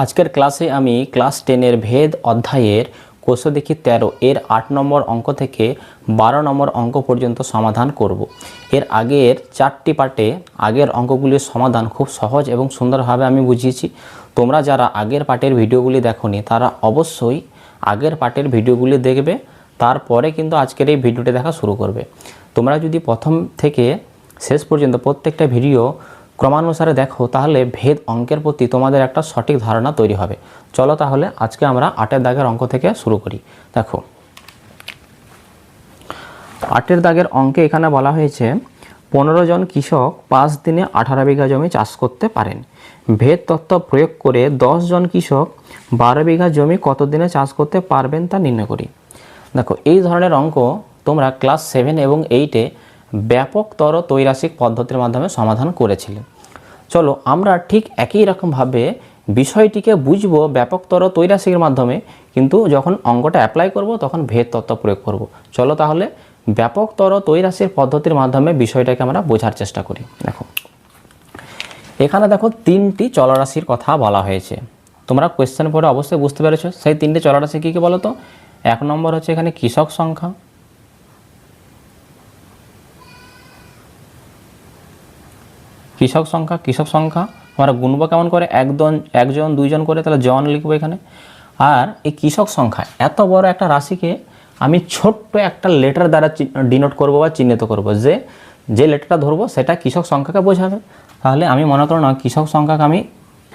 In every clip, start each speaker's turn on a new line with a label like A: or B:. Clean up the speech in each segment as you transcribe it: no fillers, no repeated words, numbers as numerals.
A: আজকের ক্লাসে আমি ক্লাস 10 ভেদ অধ্যায়ের কোষ দেখি 13 এর 8 নম্বর অঙ্ক থেকে 12 নম্বর অঙ্ক পর্যন্ত সমাধান করব। এর আগের 4টি পার্টে আগের অঙ্কগুলির সমাধান খুব সহজ এবং সুন্দরভাবে আমি বুঝিয়েছি। তোমরা যারা আগের পার্টের ভিডিওগুলি দেখোনি তারা অবশ্যই আগের পার্টের ভিডিওগুলি দেখবে, তারপরে কিন্তু আজকের এই ভিডিওটি দেখা শুরু করবে। তোমরা যদি প্রথম থেকে শেষ পর্যন্ত প্রত্যেকটা ভিডিও ক্রমানুসারে দেখো তাহলে ভেদ অঙ্কের প্রতি তোমাদের একটা সঠিক ধারণা তৈরি হবে। চলো তাহলে আজকে আমরা 8 দাগের অঙ্ক থেকে শুরু করি। দেখো 8 দাগের অঙ্কে এখানে বলা হয়েছে 15 জন কৃষক 5 দিনে 18 বিঘা জমি চাষ করতে পারেন। ভেদ তত্ত্ব প্রয়োগ করে 10 জন কৃষক 12 বিঘা জমি কত দিনে চাষ করতে পারবেন তা নির্ণয় করি। দেখো এই ধরনের অঙ্ক তোমরা ক্লাস 7 এবং 8-এ ব্যাপকতর ত্রৈরাসিক পদ্ধতির মাধ্যমে সমাধান করেছিলে। চলো আমরা ঠিক একই রকমভাবে বিষয়টিকে বুঝবো ব্যাপকতর ত্রৈরাসিকের মাধ্যমে, কিন্তু যখন অঙ্কটা অ্যাপ্লাই করব তখন ভেদ তত্ত্ব প্রয়োগ করব। চলো তাহলে ব্যাপকতর ত্রৈরাসিক পদ্ধতির মাধ্যমে বিষয়টাকে আমরা বোঝার চেষ্টা করি। দেখো এখানে দেখো 3টি চলরাশির কথা বলা হয়েছে। তোমরা কোয়েশ্চেন পড়ে অবশ্যই বুঝতে পেরেছো সেই 3টি চলরাশি কী কী বলো তো। 1 নম্বর হচ্ছে এখানে কৃষক সংখ্যা, কৃষক সংখ্যা আমরা গুনবো কেমন করে, একজন দুইজন করে, তাহলে জন লিখবো এখানে। আর এই কৃষক সংখ্যা এত বড় একটা রাশিকে আমি ছোট্ট একটা লেটার দ্বারা ডিনোট করব বা চিহ্নিত করব, যে লেটারটা ধরবো সেটা কৃষক সংখ্যাকে বোঝাবে। তাহলে আমি মনে করো না কৃষক সংখ্যাকে আমি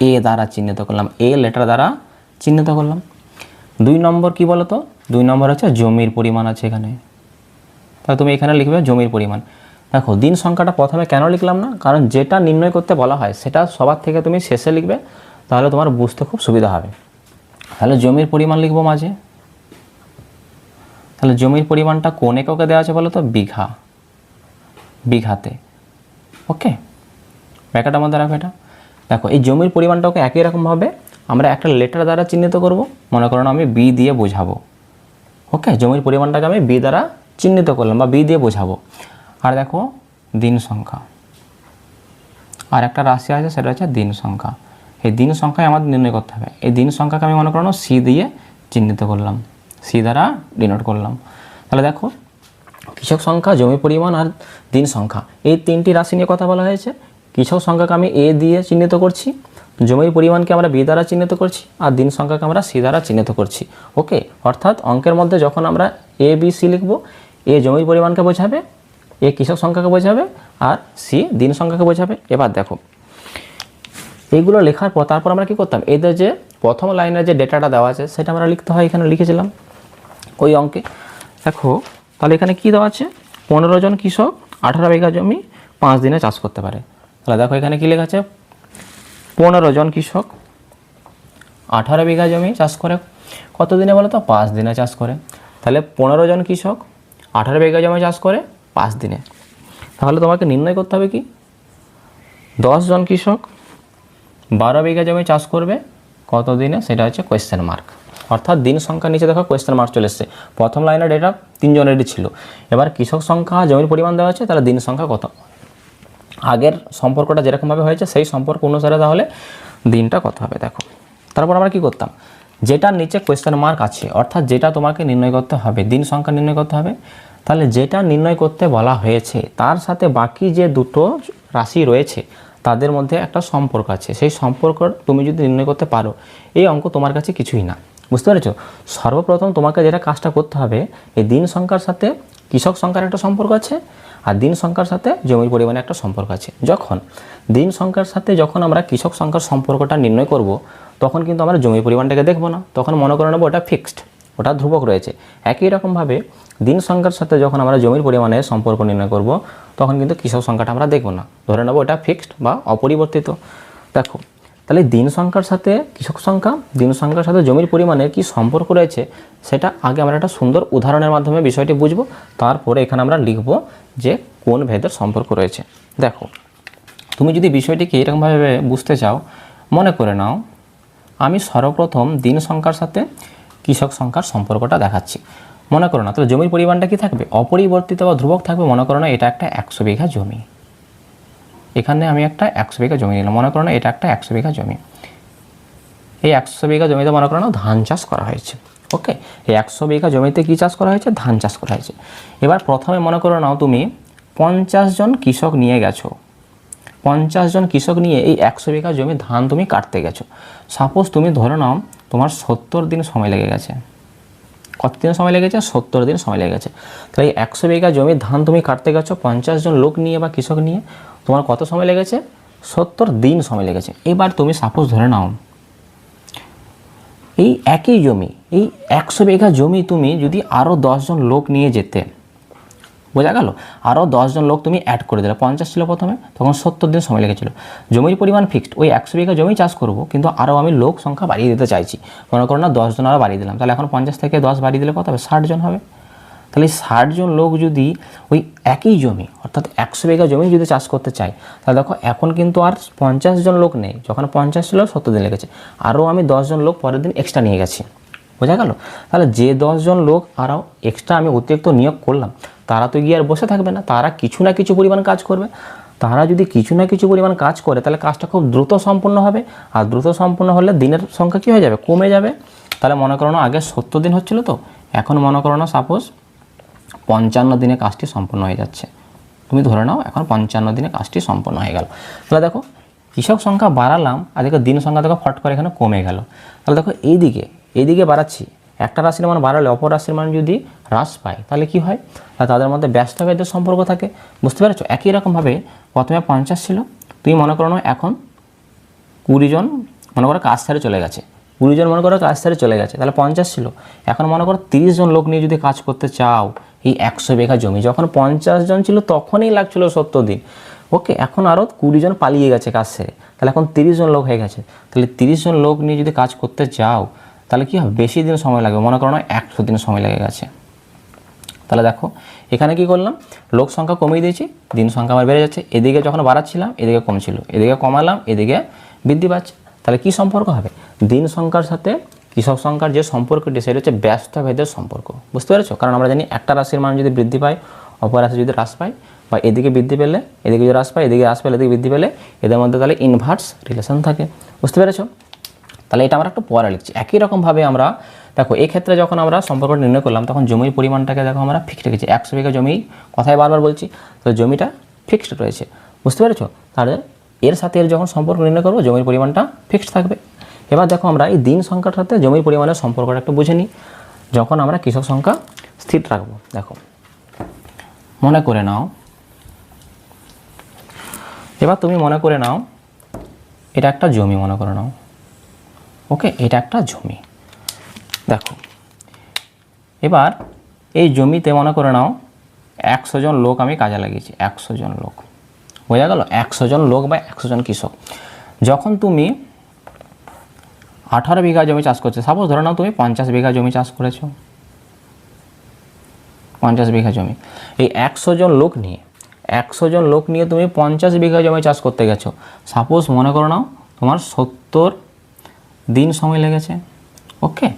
A: এ দ্বারা চিহ্নিত করলাম, এ লেটার দ্বারা চিহ্নিত করলাম। 2 নম্বর কি বলো তো, 2 নম্বর হচ্ছে জমির পরিমাণ আছে এখানে, তাহলে তুমি এখানে লিখবে জমির পরিমাণ। দেখো দিন সংখ্যাটা প্রথমে কেন লিখলাম না, কারণ যেটা নির্ণয় করতে বলা হয় সেটা সবার থেকে তুমি শেষে লিখবে, তাহলে তোমার বুঝতে খুব সুবিধা হবে। তাহলে জমির পরিমাণ লিখবো মাঝে। তাহলে জমির পরিমাণটা কোন এককে দেওয়া আছে বলো তো, বিঘাতে। ওকে, ব্র্যাকেটের মধ্যে রাখো এটা। দেখো এই জমির পরিমাণটাকে একই রকমভাবে আমরা একটা লেটার দ্বারা চিহ্নিত করব। মনে করো আমি বি দিয়ে বোঝাবো। ওকে, জমির পরিমাণটাকে আমি বি দ্বারা চিহ্নিত করলাম বা বি দিয়ে বোঝাবো। আর দেখো দিন সংখ্যা, আর একটা রাশি আছে সেটা হচ্ছে দিন সংখ্যা। এই দিন সংখ্যায় আমাদের নির্ণয় করতে হবে। এই দিন সংখ্যাকে আমি মনে করো সি দিয়ে চিহ্নিত করলাম, সি দ্বারা ডিনোট করলাম। তাহলে দেখো কৃষক সংখ্যা, জমি পরিমাণ আর দিন সংখ্যা, এই 3টি রাশি নিয়ে কথা বলা হয়েছে। কৃষক সংখ্যাকে আমি এ দিয়ে চিহ্নিত করছি, জমির পরিমাণকে আমরা বি দ্বারা চিহ্নিত করছি, আর দিন সংখ্যাকে আমরা সি দ্বারা চিহ্নিত করছি। ওকে, অর্থাৎ অঙ্কের মধ্যে যখন আমরা এ বি সি লিখবো, এ জমির পরিমাণকে বোঝাবে, এ কৃষক সংখ্যাকে বোঝাবে, আর সি দিন সংখ্যাকে বোঝাবে। এবার দেখো এইগুলো লেখার পর তারপর আমরা কী করতাম, এদের যে প্রথম লাইনের যে ডেটাটা দেওয়া আছে সেটা আমরা লিখতে হয়, এখানে লিখেছিলাম ওই অঙ্কে। দেখো তাহলে এখানে কি দেওয়া আছে, 15 জন কৃষক 18 বিঘা জমি 5 দিনে চাষ করতে পারে। তাহলে দেখো এখানে কী লেখা আছে, 15 জন কৃষক 18 বিঘা জমি চাষ করে কত দিনে বলো তো, 5 দিনে চাষ করে। তাহলে 15 জন কৃষক 18 বিঘা জমি চাষ করে 5 দিনে। তাহলে তোমাকে নির্ণয় করতে হবে কি, 10 জন কৃষক 12 বিঘা জমি চাষ করবে কত দিনে, সেটা হচ্ছে কোয়েশ্চেন মার্ক। অর্থাৎ দিন সংখ্যা নিচে দেখো কোয়েশ্চেন মার্ক চলে এসছে। প্রথম লাইনের ডেটা 3 জনেরই ছিল, এবার কৃষক সংখ্যা জমির পরিমাণ দেওয়া আছে, তাহলে দিন সংখ্যা কত। আগের সম্পর্কটা যেরকমভাবে হয়েছে সেই সম্পর্ক অনুসারে তাহলে দিনটা কত হবে। দেখো তারপর আমরা কি করতাম, যেটার নিচে কোয়েশ্চেন মার্ক আছে অর্থাৎ যেটা তোমাকে নির্ণয় করতে হবে, দিন সংখ্যা নির্ণয় করতে হবে, তাহলে যেটা নির্ণয় করতে বলা হয়েছে তার সাথে বাকি যে দুটো রাশি রয়েছে তাদের মধ্যে একটা সম্পর্ক আছে। সেই সম্পর্ক তুমি যদি নির্ণয় করতে পারো, এই অঙ্ক তোমার কাছে কিছুই না। বুঝতে পেরেছো? সর্বপ্রথম তোমাকে যেটা কাজটা করতে হবে, এই দিন সংখ্যার সাথে কৃষক সংখ্যার একটা সম্পর্ক আছে, আর দিন সংখ্যার সাথে জমির পরিমাণে একটা সম্পর্ক আছে। যখন দিন সংখ্যার সাথে যখন আমরা কৃষক সংখ্যার সম্পর্কটা নির্ণয় করব, তখন কিন্তু আমরা জমির পরিমাণটাকে দেখব না, তখন মনে করে নেবো ওটা ফিক্সড, ওটা ধ্রুবক রয়েছে। একই রকমভাবে দিন সংখ্যার সাথে যখন আমরা জমির পরিমাণের সম্পর্ক নির্ণয় করব, তখন কিন্তু কৃষক সংখ্যাটা আমরা দেখব না, ধরে নেবো এটা ফিক্সড বা অপরিবর্তিত। দেখো তাহলে দিন সংখ্যার সাথে কৃষক সংখ্যা, দিন সংখ্যার সাথে জমির পরিমাণের কি সম্পর্ক রয়েছে সেটা আগে আমরা একটা সুন্দর উদাহরণের মাধ্যমে বিষয়টি বুঝবো, তারপরে এখানে আমরা লিখব যে কোন ভেদের সম্পর্ক রয়েছে। দেখো তুমি যদি বিষয়টিকে এরকমভাবে বুঝতে চাও, মনে করে নাও আমি সর্বপ্রথম দিন সংখ্যার সাথে কৃষক সংখ্যার সম্পর্কটা দেখাচ্ছি। মনে করো না তাহলে জমির পরিমাণটা কি থাকবে, অপরিবর্তিত বা ধ্রুবক থাকবে। মনে করো না এটা একটা 100 বিঘা জমি, এখানে আমি একটা 100 বিঘা জমি নিলাম, মনে করো না এটা একটা 100 বিঘা জমি। এই 100 বিঘা জমিতে মনে করো না ধান চাষ করা হয়েছে। ওকে, এই 100 বিঘা জমিতে কী চাষ করা হয়েছে? ধান চাষ করা হয়েছে। এবার প্রথমে মনে করো নাও তুমি 50 জন কৃষক নিয়ে গেছো, 50 জন কৃষক নিয়ে এই 100 বিঘা জমি ধান তুমি কাটতে গেছো। সাপোজ তুমি ধরে নাও তোমার 70 দিন সময় লেগে গেছে। কত দিন সময় লেগেছে? 70 দিন সময় লেগে গেছে। তাহলে এই 100 বিঘা জমি ধান তুমি কাটতে গেছো 50 জন লোক নিয়ে বা কৃষক নিয়ে, তোমার কত সময় লেগেছে? 70 দিন সময় লেগেছে। এবার তুমি সাপোজ ধরে নাও এই একই জমি, এই 100 বিঘা জমি তুমি যদি আরও 10 জন লোক নিয়ে যেতে, বোঝা গেল, আরও 10 জন লোক তুমি অ্যাড করে দিলে, 50 ছিল প্রথমে, তখন 70 দিন সময় লেগেছিল। জমির পরিমাণ ফিক্সড, ওই 100 বিঘা জমি চাষ করব, কিন্তু আরও আমি লোক সংখ্যা বাড়িয়ে দিতে চাইছি। মনে করো না 10 জন আরও বাড়িয়ে দিলাম, তাহলে এখন 50 থেকে 10 বাড়িয়ে দিলে কত হবে? 60 জন হবে। তাহলে 60 জন লোক যদি ওই একই জমি অর্থাৎ 100 বিঘা জমি যদি চাষ করতে চাই, তাহলে দেখো এখন কিন্তু আর 50 জন লোক নেই। যখন 50 ছিল 70 দিন লেগেছে, আরও আমি 10 জন লোক পরের দিন এক্সট্রা নিয়ে গেছি। বোঝা গেল? তাহলে যে 10 জন লোক আরও এক্সট্রা আমি অতিরিক্ত নিয়োগ করলাম, তারা তো গিয়ে আর বসে থাকবে না, তারা কিছু না কিছু পরিমাণ কাজ করবে। তারা যদি কিছু না কিছু পরিমাণ কাজ করে, তাহলে কাজটা খুব দ্রুত সম্পূর্ণ হবে। আর দ্রুত সম্পূর্ণ হলে দিনের সংখ্যা কী হয়ে যাবে? কমে যাবে। তাহলে মনে করো না আগে 70 দিন হচ্ছিল, তো এখন মনে করো না সাপোজ 55 দিনে কাজটি সম্পূর্ণ হয়ে যাচ্ছে। তুমি ধরে নাও এখন 55 দিনে কাজটি সম্পূর্ণ হয়ে গেল। তাহলে দেখো কৃষক সংখ্যা বাড়ালাম, আর দেখো দিন সংখ্যা দেখো ফট করে এখানে কমে গেল। তাহলে দেখো এইদিকে বাড়াচ্ছি, একটা রাশির মান বাড়ালে অপর রাশির মান যদি হ্রাস পায়, তাহলে কি হয়? তাদের মধ্যে ব্যস্ত ভেদের সম্পর্ক থাকে। বুঝতে পেরেছো? একই রকমভাবে প্রথমে 50 ছিল, তুমি মনে করো না এখন 20 জন মনে করো কাজ ছেড়ে চলে গেছে, 20 জন মনে করো কাজ ছেড়ে চলে গেছে, তাহলে 50 ছিল। এখন মনে করো 30 জন লোক নিয়ে যদি কাজ করতে চাও এই 100 বিঘা জমি, যখন 50 জন ছিল তখনই লাগছিল 70 দিন। ওকে, এখন আরও 20 জন পালিয়ে গেছে কাজ ছেড়ে, তাহলে এখন 30 জন লোক হয়ে গেছে। তাহলে 30 জন লোক নিয়ে যদি কাজ করতে চাও, তাহলে কী হবে? বেশি দিন সময় লাগবে, মনে করো না 100 দিন সময় লেগে গেছে। তাহলে দেখো এখানে কি করলাম? লোক সংখ্যা কমিয়ে দিয়েছি, দিন সংখ্যা আমার বেড়ে যাচ্ছে। এদিকে যখন বাড়াচ্ছিলাম এদিকে কমছিল, এদিকে কমালাম এদিকে বৃদ্ধি পাচ্ছে। তাহলে কি সম্পর্ক হবে? দিন সংখ্যার সাথে কৃষক সংখ্যার যে সম্পর্কটি, সেটা হচ্ছে ব্যস্ত ভেদের সম্পর্ক। বুঝতে পেরেছো? কারণ আমরা জানি একটা রাশির মান যদি বৃদ্ধি পায়, অপর রাশি যদি হ্রাস পায়, বা এদিকে বৃদ্ধি পেলে এদিকে যদি হ্রাস পায়, এদিকে হ্রাস পেলে এদিকে বৃদ্ধি পেলে, এদের মধ্যে তাহলে ইনভার্স রিলেশন থাকে। বুঝতে পেরেছো? তাহলে এটা আমরা একটু পরে লিখছি। একই রকমভাবে আমরা দেখো এই ক্ষেত্রে যখন আমরা সম্পর্কটা নির্ণয় করলাম, তখন জমির পরিমাণটাকে দেখো আমরা ফিক্সড রেখেছি। 100 বিঘা জমি, কথায় বারবার বলছি, তো জমিটা ফিক্সড রয়েছে। বুঝতে পেরেছো? তাহলে এর সাথে এর যখন সম্পর্ক নির্ণয় করবো, জমির পরিমাণটা ফিক্সড থাকবে। এবার দেখো আমরা এই দিন সংখ্যার সাথে জমির পরিমাণের সম্পর্কটা একটু বুঝে নিই। যখন আমরা কৃষক সংখ্যা স্থির রাখবো, দেখো মনে করে নাও, এবার তুমি মনে করে নাও এটা একটা জমি, মনে করে নাও। ওকে, এটা একটা জমি। দেখো এবার এই জমিতে মনে করে নাও 100 জন লোক আমি কাজে লাগিয়েছি, 100 জন লোক। বোঝা গেল? 100 জন লোক বা 100 জন কৃষক। যখন তুমি 18 বিঘা জমি চাষ করছো, সাপোজ ধরে নাও তুমি 50 বিঘা জমি চাষ করেছো, 50 বিঘা জমি। এই 100 জন লোক নিয়ে তুমি 50 বিঘা জমি চাষ করতে গেছো। সাপোজ মনে করো নাও তোমার 70 দিন সময় লেগেছে। ওকে,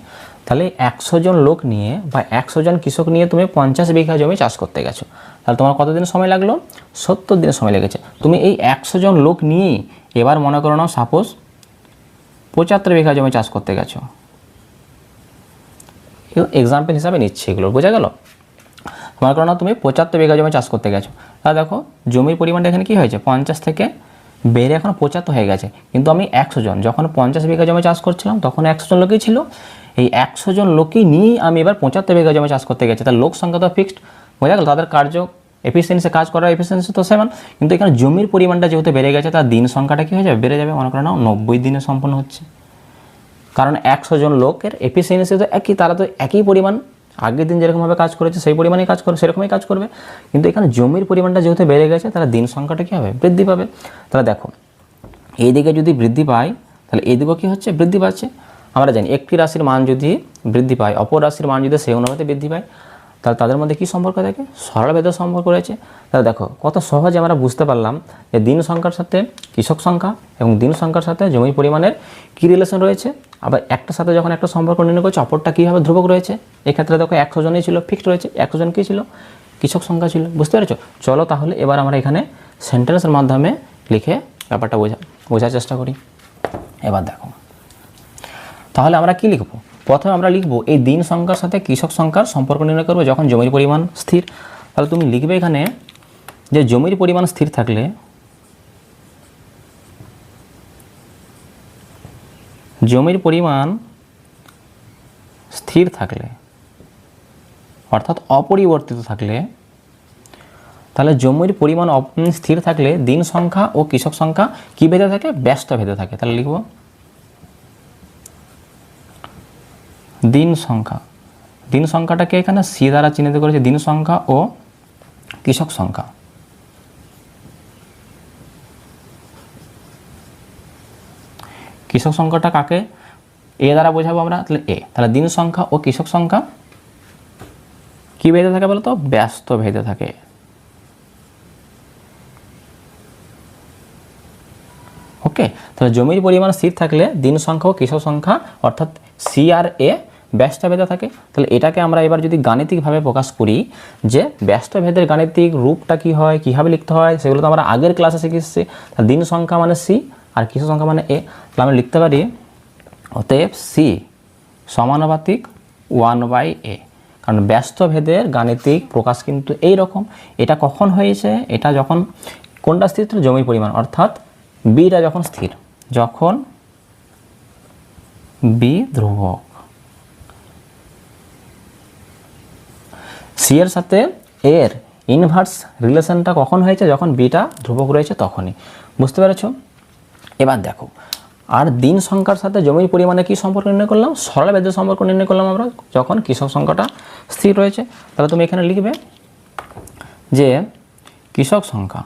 A: তাহলে 100 জন লোক নিয়ে বা 100 জন কৃষক নিয়ে তুমি 50 বিঘা জমি চাষ করতে গেছো, তাহলে তোমার কত দিন সময় লাগলো? 70 দিন সময় লেগেছে। তুমি এই 100 জন লোক নিয়েই এবার মনে করো নাও সাপোজ 75 বিঘা জমি চাষ করতে গেছো। এক্সাম্পল হিসাবে নিচ্ছে এগুলো, বোঝা গেল? মনে করো না তুমি 75 বিঘা জমি চাষ করতে গেছো, তাহলে দেখো জমির পরিমাণটা এখানে কী হয়েছে? 50 থেকে বেড়ে এখন 75 হয়ে গেছে। কিন্তু আমি 100 জন, যখন 50 বিঘা জমি চাষ করছিলাম তখন 100 জন লোকই ছিল। এই 100 জন লোকই নিয়েই আমি এবার 75 বিঘা জমি চাষ করতে গেছি। তার লোক সংখ্যা তো ফিক্সড, বোঝা গেল? তাদের কার্য এফিসিয়েন্সি, কাজ করার এফিসিয়েন্সি তো সেমান, কিন্তু এখানে জমির পরিমাণটা যেহেতু বেড়ে গেছে, তার দিন সংখ্যাটা কী হয়ে যাবে? বেড়ে যাবে। মনে করো না 90 দিনে সম্পন্ন হচ্ছে, কারণ 100 জন লোকের এফিসিয়েন্সি তো একই, তারা তো একই পরিমাণ আগের দিন যেরকমভাবে কাজ করেছে সেই পরিমাণেই কাজ করে, সেরকমই কাজ করবে। কিন্তু এখানে জমির পরিমাণটা যেহেতু বেড়ে গেছে, তারা দিন সংখ্যাটা কী হবে? বৃদ্ধি পাবে। তাহলে দেখো এইদিকে যদি বৃদ্ধি পায়, তাহলে এইদিকেও কী হচ্ছে? বৃদ্ধি পাচ্ছে। আমরা জানি একটি রাশির মান যদি বৃদ্ধি পায়, অপর রাশির মান যদি সেই অনুপাতে বৃদ্ধি পায়, তাহলে তাদের মধ্যে কী সম্পর্ক থাকে? সরল ভেদের সম্পর্ক রয়েছে। তাহলে দেখো কত সহজে আমরা বুঝতে পারলাম যে দিন সংখ্যার সাথে কৃষক সংখ্যা এবং দিন সংখ্যার সাথে জমির পরিমাণের কী রিলেশন রয়েছে। আবার একটার সাথে যখন একটা সম্পর্ক নির্ণয় করছে, অপরটা কীভাবে ধ্রুবক রয়েছে। এক্ষেত্রে দেখো 100 জনই ছিল, ফিক্সড রয়েছে। 100 জন কী ছিল? কৃষক সংখ্যা ছিল। বুঝতে পেরেছো? চলো তাহলে এবার আমরা এখানে সেন্টেন্সের মাধ্যমে লিখে ব্যাপারটা বোঝার চেষ্টা করি। এবার দেখো তাহলে আমরা কি লিখব? প্রথমে আমরা লিখব এই দিন সংখ্যার সাথে কৃষক সংখ্যার সম্পর্ক নির্ণয় করব যখন জমির পরিমাণ স্থির। তাহলে তুমি লিখবে এখানে যে জমির পরিমাণ স্থির থাকলে জমির পরিমাণ স্থির থাকলে অর্থাৎ অপরিবর্তিত থাকলে, তাহলে জমির পরিমাণ স্থির থাকলে দিন সংখ্যা ও কৃষক সংখ্যা কি ভেদে থাকে? ব্যস্ত ভেদে থাকে। তাহলে লিখব দিন সংখ্যা। দিন সংখ্যাটাকে এখানে সি দ্বারা চিহ্নিত করেছে, দিন সংখ্যা ও কৃষক সংখ্যা। কৃষক সংখ্যাটা কাকে এ দ্বারা বোঝাবো আমরা? তাহলে এ। তাহলে দিন সংখ্যা ও কৃষক সংখ্যা কি ভেদে থাকে বলতো? ব্যস্ত ভেদে থাকে। ওকে, তাহলে জমির পরিমাণ স্থির থাকলে দিন সংখ্যা ও কৃষক সংখ্যা অর্থাৎ সি আর এ ব্যস্ত ভেদে থাকে। তাহলে এটাকে আমরা এবার যদি গাণিতিকভাবে প্রকাশ করি যে ব্যস্ত ভেদের গাণিতিক রূপটা কি হয়, কীভাবে লিখতে হয়, সেগুলো তো আমরা আগের ক্লাসে শিখে এসেছি। তাহলে দিন সংখ্যা মানে সি আর কৃষক সংখ্যা মানে এ। তাহলে আমরা লিখতে পারি অতএব সি সমানুপাতিক 1/a। কারণ ব্যস্ত ভেদের গাণিতিক প্রকাশ কিন্তু এই রকম। এটা কখন হয়েছে? এটা যখন কোনটা স্থির ছিল? জমির পরিমাণ, অর্থাৎ বিটা যখন স্থির, যখন বি ধ্রুবক। সি এর সাথে এর ইনভার্স রিলেশনটা কখন হয়েছে? যখন বিটা ধ্রুবক রয়েছে তখনই। বুঝতে পেরেছ? এবার দেখো, আর দিন সংখ্যার সাথে জমির পরিমাণে কি সম্পর্ক নির্ণয় করলাম? সরল ভেদের সম্পর্ক নির্ণয় করলাম আমরা যখন কৃষক সংখ্যাটা স্থির রয়েছে। তাহলে তুমি এখানে লিখবে যে কৃষক সংখ্যা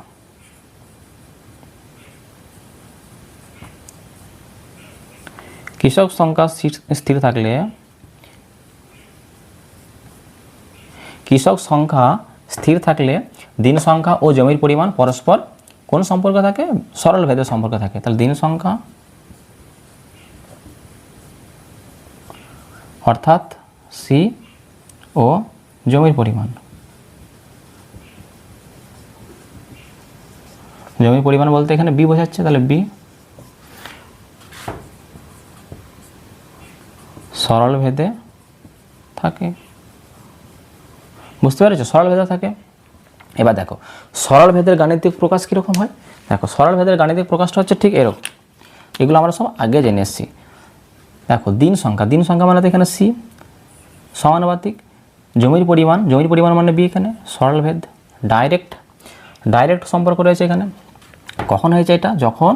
A: স্থির থাকলে কৃষক সংখ্যা স্থির থাকলে দিন সংখ্যা ও জমির পরিমাণ পরস্পর কোন সম্পর্ক থাকে? সরল ভেদের সম্পর্ক থাকে। তাহলে দিন সংখ্যা অর্থাৎ সি ও জমির পরিমাণ, জমির পরিমাণ বলতে এখানে বি বোঝাচ্ছে। তাহলে বি সরল ভেদে থাকে। বুঝতে পেরেছো? সরল ভেদে থাকে। এবার দেখো সরল ভেদের গাণিতিক প্রকাশ কীরকম হয়। দেখো সরল ভেদের গাণিতিক প্রকাশটা হচ্ছে ঠিক এরকম। এগুলো আমরা সব আগে জেনে এসেছি। দেখো দিন সংখ্যা, দিন সংখ্যা মানে তো এখানে সি সমানুপাতিক জমির পরিমাণ মানে বি। এখানে সরল ভেদ ডাইরেক্ট সম্পর্ক রয়েছে এখানে। কখন হয়েছে এটা? যখন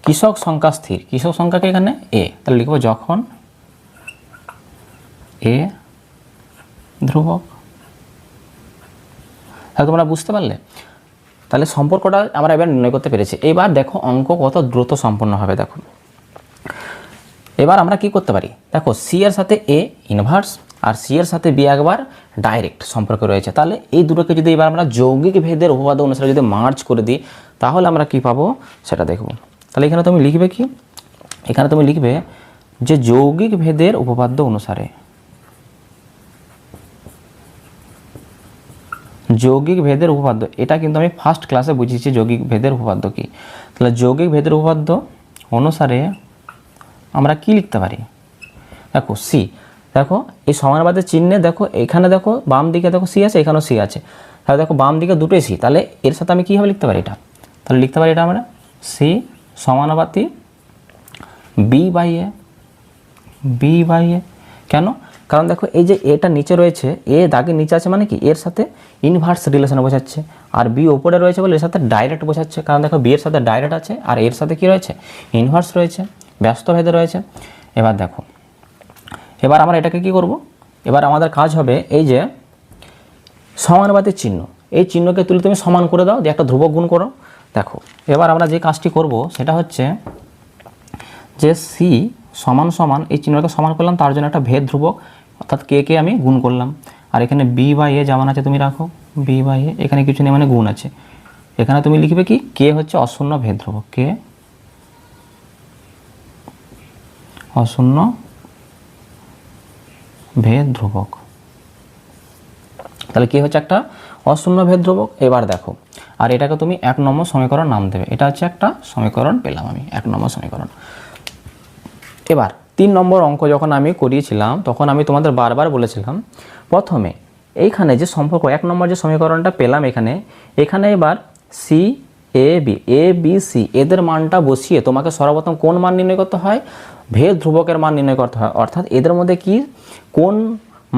A: কৃষক সংখ্যা স্থির। কৃষক সংখ্যাকে এখানে এ। তাহলে লিখবো যখন এ ধ্রুবক। তাহলে তোমরা বুঝতে পারলে? তাহলে সম্পর্কটা আমরা এবার নির্ণয় করতে পেরেছি। এবার দেখো অঙ্ক কত দ্রুত সম্পন্ন হবে। দেখো এবার আমরা কি করতে পারি? দেখো সি এর সাথে এ ইনভার্স আর সি এর সাথে বি একবার ডাইরেক্ট সম্পর্ক রয়েছে। তাহলে এই দুটোকে যদি এবার আমরা যৌগিক ভেদের উপপাদ্য অনুসারে যদি মার্জ করে দিই তাহলে আমরা কি পাবো সেটা দেখব। তাহলে এখানে তুমি লিখবে কি? এখানে তুমি লিখবে যে যৌগিক ভেদের উপপাদ্য অনুসারে, যৌগিক ভেদের উপপাদ্য। এটা কিন্তু আমি ফার্স্ট ক্লাসে বুঝিয়েছি যৌগিক ভেদের উপপাদ্য কি। তাহলে যৌগিক ভেদের উপপাদ্য অনুসারে আমরা কি লিখতে পারি? দেখো সি, দেখো এই সমানুপাতের চিহ্নে দেখো এখানে দেখো বাম দিকে দেখো সি আছে, এখানেও সি আছে। তাহলে দেখো বাম দিকে দুটোই সি। তাহলে এর সাথে আমি কীভাবে লিখতে পারি এটা? তাহলে লিখতে পারি এটা আমরা সি সমানুপাতি বি বাই এ। কেন? কারণ দেখো এই যে এটা নিচে রয়েছে, এ দাগের নিচে আছে মানে কি এর সাথে ইনভার্স রিলেশন বোঝাচ্ছে, আর বি ওপরে রয়েছে বলে এর সাথে ডাইরেক্ট বোঝাচ্ছে। কারণ দেখো বি এর সাথে ডাইরেক্ট আছে আর এর সাথে কি রয়েছে? ইনভার্স রয়েছে, ব্যস্ত ভেদে রয়েছে। এবার দেখো এবার আমরা এটাকে কি করব? এবার আমাদের কাজ হবে এই যে সমানুপাতের চিহ্ন, এই চিহ্নকে তুলে তুমি সমান করে দাও, দিয়ে একটা ধ্রুবক গুণ করো। দেখো এবার আমরা যে কাজটি করব সেটা হচ্ছে যে সি সমান সমান এই চিহ্নটাকে সমান করলাম, তার জন্য একটা ভেদ ধ্রুবক অর্থাৎ কে আমি গুণ করলাম। আর এখানে বি বাই এ যেমন আছে তুমি রাখো বি বাই এ, এখানে কিছু নেই মানে গুণ আছে। এখানে তুমি লিখবে কি? কে হচ্ছে অশূন্য ভেদ ধ্রুবক, কে অশূন্য ভেদ ধ্রুবক। তাহলে কি হচ্ছে? একটা অশূন্য ভেদ ধ্রুবক। এবার দেখো আর এটাকে তুমি 1 নম্বর সমীকরণ নাম দেবে। এটা হচ্ছে একটা সমীকরণ পেলাম আমি, 1 নম্বর সমীকরণ। এবার 3 নম্বর অঙ্ক যখন আমি করিয়েছিলাম তখন আমি তোমাদের বারবার বলেছিলাম প্রথমে এইখানে যে সম্পর্ক 1 নম্বর যে সমীকরণটা পেলাম এখানে এবার সি এ বি সি এদের মানটা বসিয়ে তোমাকে সর্বপ্রথম কোন মান নির্ণয় করতে হয়, ভেদ ধ্রুবকের মান নির্ণয় করতে হয়। অর্থাৎ এদের মধ্যে কি কোন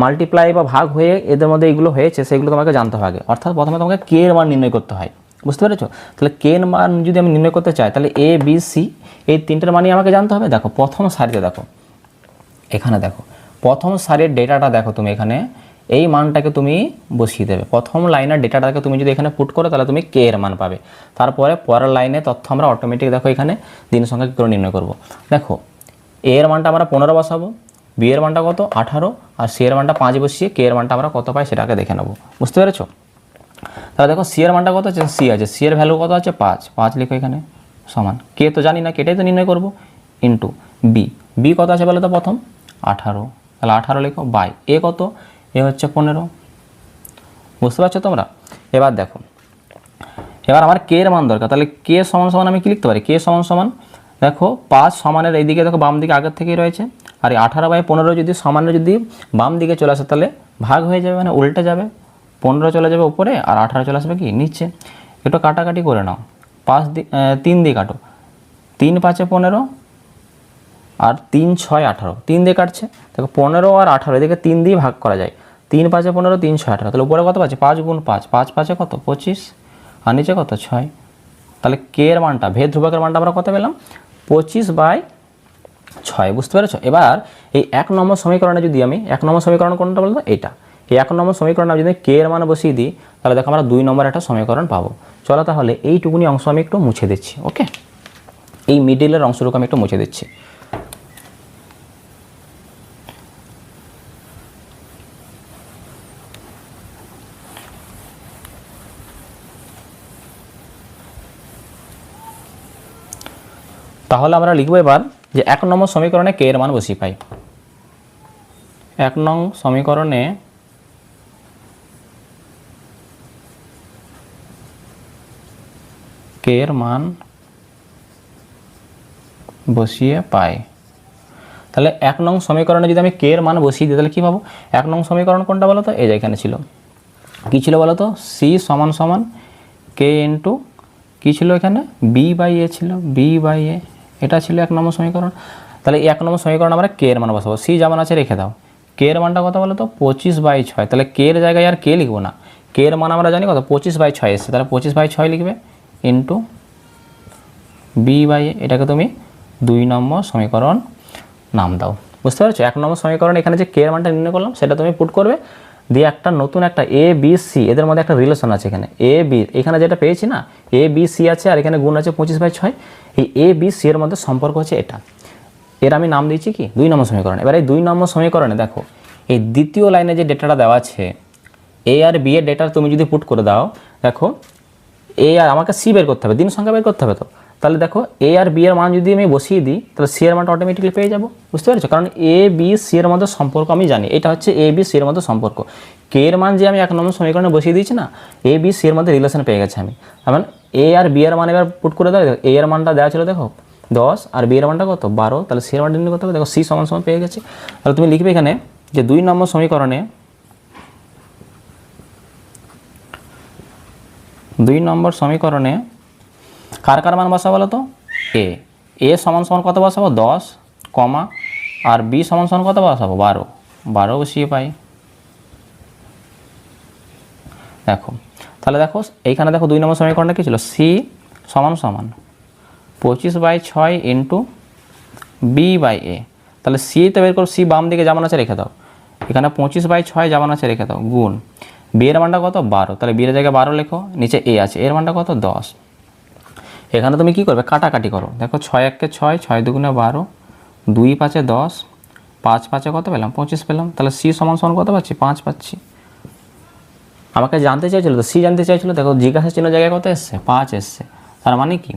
A: মাল্টিপ্লাই বা ভাগ হয়ে এদের মধ্যে এইগুলো হয়েছে সেগুলো তোমাকে জানতে হবে আগে। অর্থাৎ প্রথমে তোমাকে কে এর মান নির্ণয় করতে হয়, বুঝতে পেরেছো? তাহলে কে এর মান যদি আমি নির্ণয় করতে চাই তাহলে এ বি সি এই তিনটের মানই আমাকে জানতে হবে। দেখো প্রথম সারিতে দেখো, এখানে দেখো প্রথম সারির ডেটাটা দেখো, তুমি এখানে এই মানটাকে তুমি বসিয়ে দেবে। প্রথম লাইনের ডেটাটাকে তুমি যদি এখানে পুট করো তাহলে তুমি কে এর মান পাবে। তারপরে পরের লাইনে তথ্য আমরা অটোমেটিক দেখো এখানে দিন সংখ্যা কী করে নির্ণয় করব। দেখো এ এর মানটা আমরা 15 বসাবো, বি এর মানটা কত 18, আর সি এর মানটা 5 বসিয়ে কে এর মানটা আমরা কত পাই সেটাকে দেখে নেবো, বুঝতে পেরেছো? তাহলে দেখো সি এর মানটা কত আছে, সি আছে, সি এর ভ্যালু কত আছে 5 লিখো এখানে সমান, কে তো জানি না কেটাই তো নির্ণয় করবো, ইন্টু বি কত আছে বলো তো প্রথম 18, তাহলে 18 লিখো বাই এ কত, এ হচ্ছে 15, বুঝতে পারছো তোমরা? এবার দেখো এবার আমার কে এর মান দরকার, তাহলে কে সমান সমান আমি কি লিখতে পারি, কে সমান সমান দেখো 5 সমানের এইদিকে দেখো বাম দিকে আগের থেকেই রয়েছে, আর এই 18/15 যদি সমানের যদি বাম দিকে চলে আসে তাহলে ভাগ হয়ে যাবে, মানে উল্টে যাবে, 15 চলে যাবে উপরে আর 18 চলে আসবে কি নিচে। একটু কাটাকাটি করে নাও, 3 দিয়ে কাটো, 3 5 15 আর 3 6 18, 3 দিয়ে কাটছে দেখো 15 আর 18 এদিকে 3 দিয়ে ভাগ করা যায়, 3 5 15 3 6 18, তাহলে উপরে কত পাচ্ছে 5 গুণ 5, 5 5 কত 25 আর নিচে কত 6। তাহলে কে এর মানটা ভেদ ধ্রুবকের মানটা আমরা কত পেলাম 25/6, বুঝতে পেরেছো? এবার এই 1 নম্বর সমীকরণে যদি আমি 1 নম্বর সমীকরণ কোনটা বলতো এইটা, এই 1 নম্বর সমীকরণে যদি কে এর মান বসিয়ে দিই তাহলে দেখো আমরা 2 নম্বর একটা সমীকরণ পাবো। চলো তাহলে এইটুকুনি অংশ আমি একটু মুছে দিচ্ছি, ওকে? এই মিডিলের অংশটুকু আমি একটু মুছে দিচ্ছি। তাহলে আমরা লিখব এবার যে 1 নম্বর সমীকরণে কে এর মান বসিয়ে পাই। 1 নং সমীকরণে কে এর মান বসিয়ে পাই। তাহলে 1 নং সমীকরণে যদি আমি কে এর মান বসিয়ে দিই তাহলে কী পাবো, 1 নং সমীকরণ কোনটা বলো তো, এই যে এখানে ছিল, কী ছিল বলো তো, সি সমান সমান কে ইন্টু কী ছিল এখানে বি/এ ছিল, বি/এ, এটা ছিল 1 নম্বর সমীকরণ। তাহলে এই 1 নম্বর সমীকরণ আমরা কে এর মান বসাবো, সি যেমন আছে রেখে দাও, কে এর মানটা কত বলো তো 25/6, তাহলে কে এর জায়গায় আর কে লিখবো না, কে এর মান আমরা জানি কত 25/6 এসছে, তাহলে 25/6 লিখবে ইন্টু বি/এ, এটাকে তুমি 2 নম্বর সমীকরণ নাম দাও, বুঝতে পারছো? 1 নম্বর সমীকরণ এখানে যে কে এর মানটা নির্ণয় করলাম সেটা তুমি পুট করবে, দিয়ে একটা নতুন একটা এ বি সি এদের মধ্যে একটা রিলেশন আছে এখানে এ বি, এখানে যেটা পেয়েছি না এ বি সি আছে আর এখানে গুণ আছে 25/6, এই এ বি সি এর মধ্যে সম্পর্ক হচ্ছে এটা, এর আমি নাম দিয়েছি কি 2 নম্বর সমীকরণ। এবার এই 2 নম্বর সমীকরণে দেখো এই দ্বিতীয় লাইনে যে ডেটাটা দেওয়া আছে এ আর বি এর ডেটা তুমি যদি পুট করে দাও, দেখো এ আর আমাকে সি বের করতে হবে, দিন সংখ্যা বের করতে হবে, তো তাহলে দেখো এ আর বি এর মান যদি আমি বসিয়ে দিই তাহলে সি এর মানটা অটোমেটিক্যালি পেয়ে যাবো, বুঝতে পেরেছো? কারণ এ বি সি এর মধ্যে সম্পর্ক আমি জানি, এটা হচ্ছে এ বি সি এর মধ্যে সম্পর্ক, কে এর মান যে আমি 1 নম্বর সমীকরণে বসিয়ে দিয়েছি না, এ বি সি এর মধ্যে রিলেশন পেয়ে গেছে আমি। মানে এ আর বি এর মান এবার পুট করে দাও, এ এর মানটা দেওয়া ছিল দেখো 10 আর বি এর মানটা কত 12, তাহলে সি এর মানটা নির্ণয় করতে হবে, দেখো সি সমান সমান পেয়ে গেছে। তাহলে তুমি লিখবে এখানে যে 2 নম্বর সমীকরণে 2 নম্বর সমীকরণে কার কার মান বসাবো বলো তো, এ সমান সমান কত বসাবো 10, কমা আর বি সমান সমান কত বসাবো 12 বসিয়ে পাই। দেখো তাহলে দেখো এইখানে দেখো 2 নম্বর সমীকরণটা কী ছিল, সি সমান সমান 25/6 ইন্টু বি/এ, তাহলে সি তো বের করো, সি বাম দিকে যেমন আছে রেখে দাও, এখানে 25/6 যেমন আছে রেখে দাও, গুণ বি এর মানটা কত 12, তাহলে বি এর জায়গায় 12 লেখো, নিচে এ আছে এর মানটা কত 10, এখানে তুমি কি করবে কাটাকাটি করো, দেখো 6 1 কে 6, 6 2 12, 2 5 10, 5 5 কত পেলাম 25 পেলাম, তাহলে সি সমান সমান কত পাচ্ছি 5 পাচ্ছি। আমাকে জানতে চাইছিল তো, সি জানতে চাইছিল, দেখো জিজ্ঞাসা চিহ্ন জায়গায় কত এসছে 5 এসছে, তার মানে কি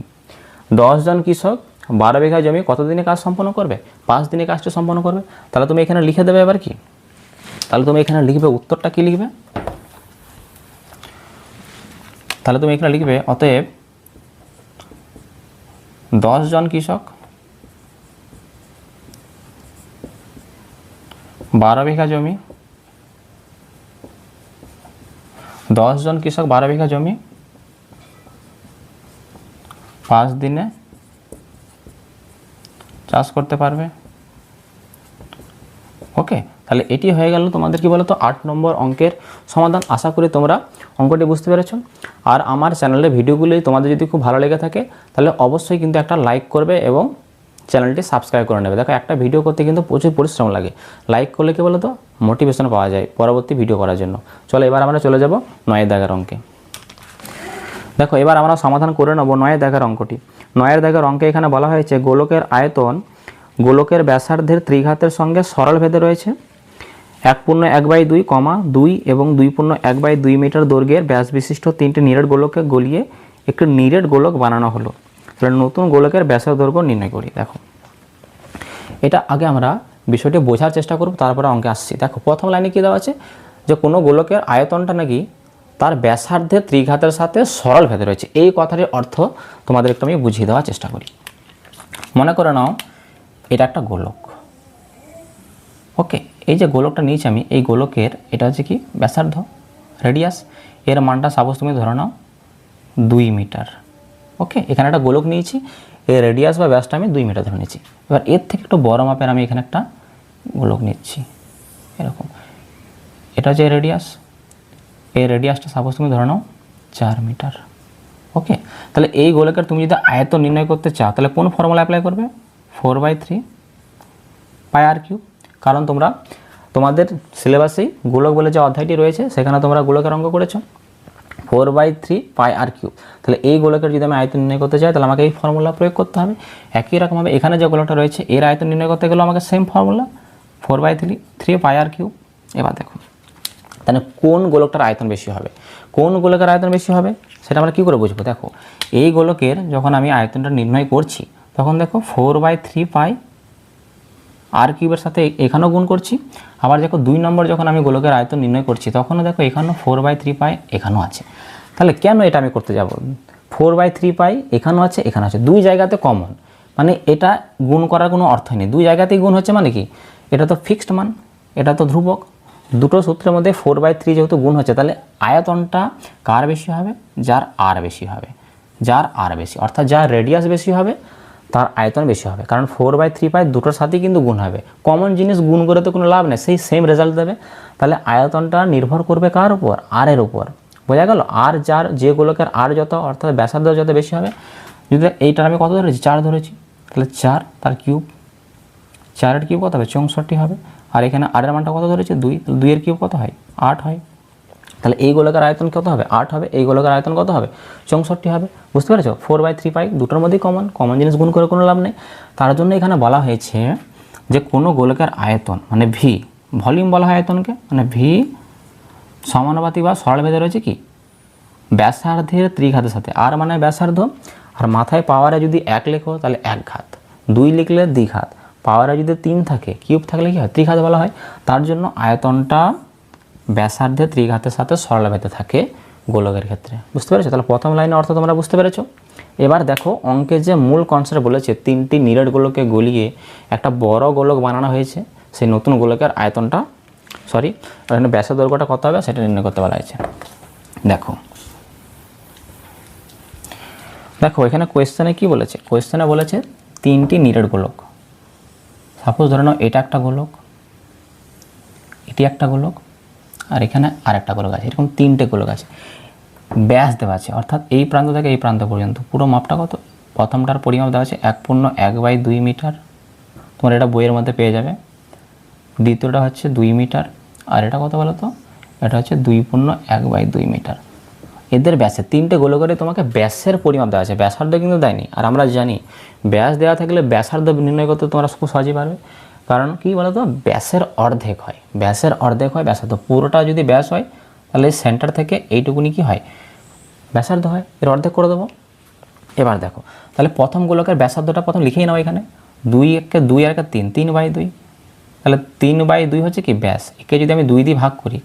A: 10 জন কৃষক 12 বিঘা জমি কত দিনে কাজ সম্পন্ন করবে, 5 দিনে কাজটা সম্পন্ন করবে। তাহলে তুমি এখানে লিখে দেবে এবার কি, তাহলে তুমি এখানে লিখবে উত্তরটা কি লিখবে, তাহলে তুমি এখানে লিখবে অতএব 10 জন কৃষক 12 বিঘা জমি, 10 জন কৃষক 12 বিঘা জমি 5 দিনে চাষ করতে পারবে। ওকে, তাহলে এটি হয়ে গেল তোমাদের কি বলতো 8 নম্বর অঙ্কের সমাধান। আশা করি তোমরা অঙ্কটি বুঝতে পেরেছো। আর আমার চ্যানেলের ভিডিওগুলি তোমাদের যদি খুব ভালো লেগে থাকে তাহলে অবশ্যই কিন্তু একটা লাইক করবে এবং চ্যানেলটি সাবস্ক্রাইব করে নেবে। দেখো একটা ভিডিও করতে কিন্তু প্রচুর পরিশ্রম লাগে, লাইক করলে কি বলতো মোটিভেশন পাওয়া যায় পরবর্তী ভিডিও করার জন্য। চলো এবার আমরা চলে যাব 9 দাগের অঙ্কে। দেখো এবার আমরা সমাধান করে নেব 9 দাগের অঙ্কটি। 9 দাগের অঙ্কে এখানে বলা হয়েছে গোলকের আয়তন গোলকের ব্যাসার্ধের ত্রিঘাতের সঙ্গে সরল ভেদে রয়েছে। 1/1/2, 2 এবং 2/1/2 মিটার দৈর্ঘ্যের ব্যাস বিশিষ্ট 3টি নিরেট গোলককে গলিয়ে একটি নিরেট গোলক বানানো হলো। তাহলে নতুন গোলকের ব্যাসের দৈর্ঘ্য নির্ণয় করি। দেখো এটা আগে আমরা বিষয়টি বোঝার চেষ্টা করব, তারপরে অঙ্কে আসছি। দেখো প্রথম লাইনে কী দেওয়া আছে যে কোনো গোলকের আয়তনটা নাকি তার ব্যাসার্ধের ত্রিঘাতের সাথে সরল ভেদে রয়েছে। এই কথাটির অর্থ তোমাদের একটু আমি বুঝিয়ে দেওয়ার চেষ্টা করি। মনে করে নাও এটা একটা গোলক। ওকে, এই যে গোলকটা নিয়েছি আমি, এই গোলকের এটা হচ্ছে কি ব্যাসার্ধ রেডিয়াস, এর মানটা সাপোজ তুমি ধরে নাও 2 মিটার। ওকে, এখানে একটা গোলক নিয়েছি, এর রেডিয়াস বা ব্যাসটা আমি 2 মিটার ধরে নিয়েছি। এবার এর থেকে একটু বড় মাপের আমি এখানে একটা গোলক নিচ্ছি এরকম। এটা হচ্ছে রেডিয়াস, এই রেডিয়াসটা সাপোজ তুমি ধরে নাও 4 মিটার। ওকে, তাহলে এই গোলকের তুমি যদি আয়তন নির্ণয় করতে চাও তাহলে কোন ফর্মুলা অ্যাপ্লাই করবে? 4/3 পাই আর কিউব। কারণ তোমরা তোমাদের সিলেবাসেই গোলক বলে যে অধ্যায়টি রয়েছে সেখানে তোমরা গোলকের অঙ্ক করেছো 4/3 পাই আর কিউব। তাহলে এই গোলকের যদি আমি আয়তন নির্ণয় করতে চাই তাহলে আমাকে এই ফর্মুলা প্রয়োগ করতে হবে। একই রকমভাবে এখানে যে গোলকটা রয়েছে এর আয়তন নির্ণয় করতে গেলেও আমাকে সেম ফর্মুলা 4/3 পাই আর কিউব। এবার দেখো তাহলে কোন গোলকটার আয়তন বেশি হবে, কোন গোলকের আয়তন বেশি হবে সেটা আমরা কী করে বুঝবো? দেখো এই গোলকের যখন আমি আয়তনটা নির্ণয় করছি তখন দেখো 4/3 পাই আর কিউবের সাথে এখানেও গুণ করছি। আবার দেখো 2 নম্বর যখন আমি গোলকের আয়তন নির্ণয় করছি তখনও দেখো এখানেও 4/3 পাই এখানেও আছে। তাহলে কেন এটা আমি করতে যাব? 4/3 পাই এখানেও আছে এখানে আছে, দুই জায়গাতে কমন, মানে এটা গুণ করার কোনো অর্থ নেই। দুই জায়গাতেই গুণ হচ্ছে মানে কি এটা তো ফিক্সড মান, এটা তো ধ্রুবক। দুটো সূত্রের মধ্যে 4/3 যেহেতু গুণ হচ্ছে তাহলে আয়তনটা কার বেশি হবে? যার আর বেশি হবে, যার আর বেশি, অর্থাৎ যার রেডিয়াস বেশি হবে তার আয়তন বেশি হবে। কারণ 4/3 পাই দুটোর সাথেই কিন্তু গুণ হবে, কমন জিনিস গুণ করে তো কোনো লাভ নেই, সেই সেম রেজাল্ট দেবে। তাহলে আয়তনটা নির্ভর করবে কার উপর? আর এর উপর। বোঝা গেল? আর যার যে গোলকের আর যত অর্থাৎ ব্যাসার্ধ যত বেশি হবে, যদি এইটার আমি কত ধরেছি 4 ধরেছি তাহলে 4 তার কিউব, 4 কিউব কত হবে? 64 হবে। আর এখানে আর এর মানটা কত ধরেছি 2, 2 এর কিউব কত হয়? 8 হয়। তাহলে এই গোলকের আয়তন কত হবে? 8 হবে। এই গোলকের আয়তন কত হবে? 64 হবে। বুঝতে পেরেছো? 4/3 পাই দুটোর মধ্যেই কমন জিনিস গুণ করে কোনো লাভ নেই। তার জন্য এখানে বলা হয়েছে যে কোনো গোলকের আয়তন মানে ভি, ভলিউম বলা হয় আয়তনকে, মানে ভি সমানুপাতিক বা সরল ভেদে রয়েছে কি ব্যাসার্ধের ত্রিঘাতের সাথে। আর মানে ব্যাসার্ধ, আর মাথায় পাওয়ারে যদি 1 লেখো তাহলে 1 ঘাত, 2 লিখলে দ্বিঘাত, পাওয়ারে যদি 3 থাকে কিউব থাকলে কি হয়? ত্রিঘাত বলা হয়। তার জন্য আয়তনটা ব্যাসার্ধের ত্রিঘাতের সাথে সরল ভেদে থাকে গোলকের ক্ষেত্রে। বুঝতে পেরেছো? তাহলে প্রথম লাইনের অর্থ তোমরা বুঝতে পেরেছো। এবার দেখো অঙ্কে যে মূল কনসেপ্ট বলেছে 3টি নিরেট গোলককে গলিয়ে একটা বড় গোলক বানানো হয়েছে, সেই নতুন গোলকের আয়তনটা এখানে ব্যাসের দৈর্ঘ্যটা কত হবে সেটা নির্ণয় করতে বলা হয়েছে। দেখো এখানে কোয়েশ্চেনে কি বলেছে? কোয়েশ্চেনে বলেছে 3টি নিরেট গোলক। সাপোজ ধরে নাও এটা একটা গোলক, এটি একটা গোলক, আর এখানে আর একটা গোলক আছে। এরকম 3টে গোলক আছে, ব্যাস দেওয়া আছে, অর্থাৎ এই প্রান্ত থেকে এই প্রান্ত পর্যন্ত পুরো মাপটা কত? প্রথমটার পরিমাপ দেওয়া আছে 1/1/2 মিটার, তোমার এটা বইয়ের মধ্যে পেয়ে যাবে। দ্বিতীয়টা হচ্ছে 2 মিটার, আর এটা কত বলো তো? এটা হচ্ছে 2/1/2 মিটার। এদের ব্যাসে 3টে গোলকের তোমাকে ব্যাসের পরিমাপ দেওয়া আছে, ব্যাসার্ধ কিন্তু দেয়নি। আর আমরা জানি ব্যাস দেওয়া থাকলে ব্যাসার্ধ নির্ণয় করতে তোমরা খুব সহজেই পারবে। কারণ কি বলো তো? ব্যাসের অর্ধেক হয়, ব্যাসের অর্ধেক হয় ব্যাসার্ধ। পুরোটা যদি ব্যাস হয় তাহলে সেন্টার থেকে এইটুকুনি কি হয়? ব্যাসার্ধ হয়, এর অর্ধেক করে দেবো। এবার দেখো তাহলে প্রথম গোলকের ব্যাসার্ধটা প্রথম লিখেই নাও এখানে 2 1 2 আর 3, 3/2। তাহলে 3/2 হচ্ছে কি ব্যাস। একে যদি আমি 2 দিয়ে ভাগ করি,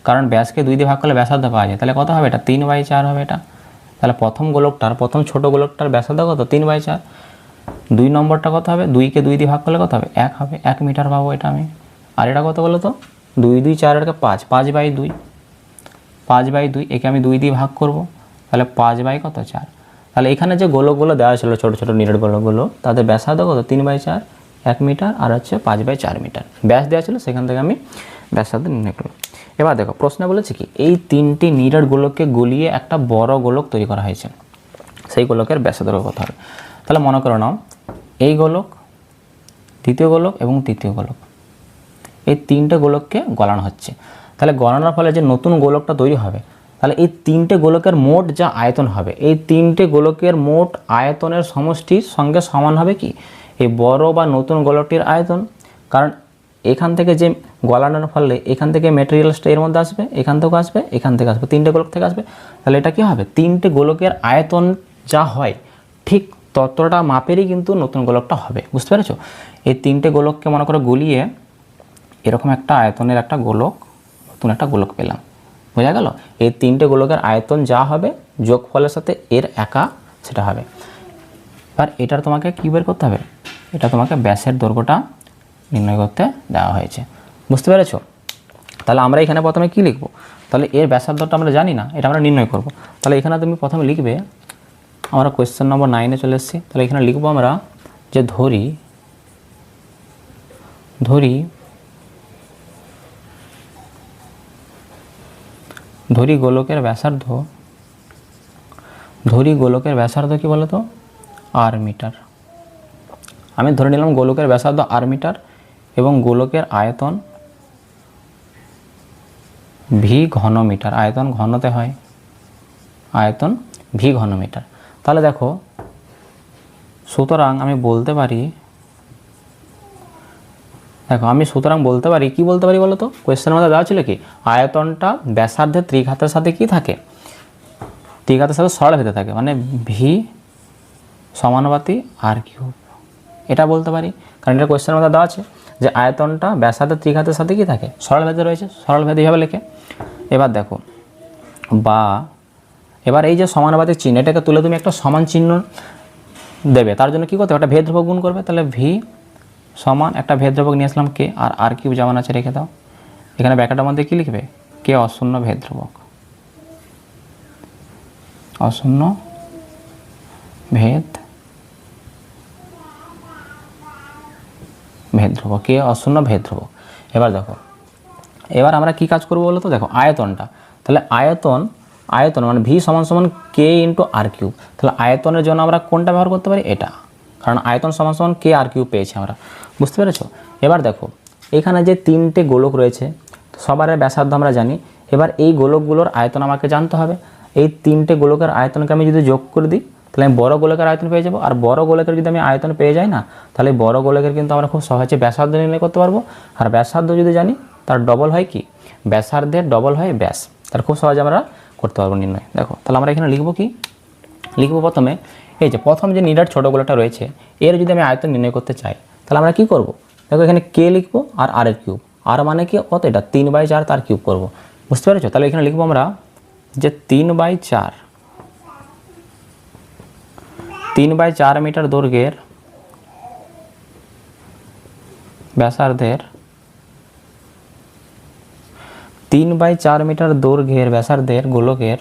A: কারণ ব্যাসকে 2 দিয়ে ভাগ করলে ব্যাসার্ধ পাওয়া যায়, তাহলে কত হবে? এটা 3/4 হবে এটা। তাহলে প্রথম ছোট গোলকটার ব্যাসার্ধ কত? 3/4। 2 নম্বরটা কত হবে? 2কে 2 দিয়ে ভাগ করলে কত হবে? 1 হবে, 1 মিটার পাবো এটা আমি। আর এটা কত বলো তো 2 2 4 আর 5, 5/2, 5/2, একে আমি 2 দিয়ে ভাগ করব, তাহলে 5 কত 4। তাহলে এখানে যে গোলকগুলো দেওয়া ছিল ছোটো ছোটো নিরেট গোলকগুলো, তাদের ব্যাসার্ধ কত 3/4, 1 মিটার, আর হচ্ছে 5/4 মিটার ব্যাস দেওয়া ছিল, সেখান থেকে আমি ব্যাসার্ধ নির্ণয় করলাম। এবার দেখো প্রশ্নে বলেছে কি এই 3টি নিরেট গোলককে গলিয়ে একটা বড় গোলক তৈরি করা হয়েছে, সেই গোলকের ব্যাসার্ধ কত হবে। তাহলে মনে করো নাও এই গোলক, দ্বিতীয় গোলক এবং তৃতীয় গোলক, এই 3টে গোলককে গলানো হচ্ছে। তাহলে গলানোর ফলে যে নতুন গোলকটা তৈরি হবে, তাহলে এই 3টে গোলকের মোট যা আয়তন হবে, এই 3টে গোলকের মোট আয়তনের সমষ্টির সঙ্গে সমান হবে কি এই বড় বা নতুন গোলকটির আয়তন। কারণ এখান থেকে যে গলানোর ফলে এখান থেকে ম্যাটেরিয়ালসটা এর মধ্যে আসবে, এখান থেকেও আসবে, এখান থেকে আসবে, 3টে গোলক থেকে আসবে। তাহলে এটা কি হবে 3টে গোলকের আয়তন যা হয় ঠিক ততটা মাপেরই কিন্তু নতুন গোলকটা হবে। বুঝতে পেরেছো? এই 3টে গোলককে মনে করে গলিয়ে এরকম একটা আয়তনের একটা গোলক, নতুন একটা গোলক পেলাম। বোঝা গেল? এই 3টে গোলকের আয়তন যা হবে যোগফলের সাথে এর একা সেটা হবে। এবার এটার তোমাকে কী বের করতে হবে, এটা তোমাকে ব্যাসের দৈর্ঘ্যটা নির্ণয় করতে দেওয়া হয়েছে। বুঝতে পেরেছো? তাহলে আমরা এখানে প্রথমে কি লিখব, তাহলে এর ব্যাসার্ধটা আমরা জানি না, এটা আমরা নির্ণয় করব। তাহলে এখানে তুমি প্রথমে লিখবে, আমরা কোয়েশ্চেন নম্বর 9-এ চলে এসেছি। তাহলে এখানে লিখবো আমরা যে ধরি গোলকের ব্যাসার্ধ কি বলো তো r মিটার। আমি ধরে নিলাম গোলকের ব্যাসার্ধ r মিটার এবং গোলকের আয়তন v ঘন মিটার। আয়তন ঘনতে হয়, আয়তন v ঘন মিটার। তাহলে দেখো সুতরাং আমি বলতে পারি, কি বলতে পারি বলো তো, কোয়েশ্চেনের মধ্যে দেওয়া ছিল কি আয়তনটা ব্যাসার্ধের ত্রিঘাতের সাথে কি থাকে, ত্রিঘাতের সাথে সরলভেদে থাকে, মানে ভি সমানুপাতি r কিউব। এটা বলতে পারি কারণ এটা কোয়েশ্চেনের মধ্যে দেওয়া আছে যে আয়তনটা ব্যাসার্ধের ত্রিঘাতের সাথে কি থাকে, সরলভেদে রয়েছে, সরলভেদে এইভাবে লেখে। এবার দেখো এবার এই যে সমানুপাতিক চিহ্ন, এটাকে তুলে তুমি একটা সমান চিহ্ন দেবে, তার জন্য কী করতে হবে, একটা ভেদধ্রুবক গুণ করবে। তাহলে ভি সমান একটা ভেদধ্রুবক নিয়ে আসলাম কে, আর r কিউব যেমন আছে রেখে দাও। এখানে ব্র্যাকেটের মধ্যে কী লিখবে, কে অশূন্য ভেদধ্রুবক, অশূন্য ভেদধ্রুবক, কে অশূন্য ভেদধ্রুবক। এবার দেখো এবার আমরা কি কাজ করবো বলো তো, দেখো আয়তনটা, তাহলে আয়তন মানে ভি সমান সমান কে ইন্টু r কিউব। তাহলে আয়তনের জন্য আমরা কোনটা ব্যবহার করতে পারি, এটা, কারণ আয়তন সমান সমান কে r কিউব পেয়েছি আমরা। বুঝতে পেরেছো? এবার দেখো এখানে যে 3টে গোলক রয়েছে সবার ব্যাসার্ধ আমরা জানি। এবার এই গোলকগুলোর আয়তন আমাকে জানতে হবে। এই 3টে গোলকের আয়তনকে আমি যদি যোগ করে দিই তাহলে আমি বড় গোলকের আয়তন পেয়ে যাবো। আর বড় গোলকের যদি আমি আয়তন পেয়ে যাই না, তাহলে বড় গোলকের কিন্তু আমরা খুব সহজে ব্যাসার্ধ নির্ণয় করতে পারবো। আর ব্যাসার্ধ যদি জানি তার ডবল হয় কি, ব্যাসার্ধের ডবল হয় ব্যাস, তার খুব সহজে আমরা করতে পারবো নির্ণয়। দেখো তাহলে আমরা এখানে লিখবো কি, লিখবো প্রথমে এই যে প্রথম যে নিরেট ছোটো গোলকটা রয়েছে এর যদি আমি আয়তন নির্ণয় করতে চাই তাহলে আমরা কি করব, দেখো এখানে কে লিখবো আর r এর কিউব, আর মানে কি কত, এটা 3/4 তার কিউব করবো। বুঝতে পেরেছো? তাহলে এখানে লিখবো আমরা যে 3/4 মিটার দৈর্ঘ্যের ব্যাসার্ধের 3/4 মিটার দৈর্ঘ্যের ব্যাসার্ধের গোলকের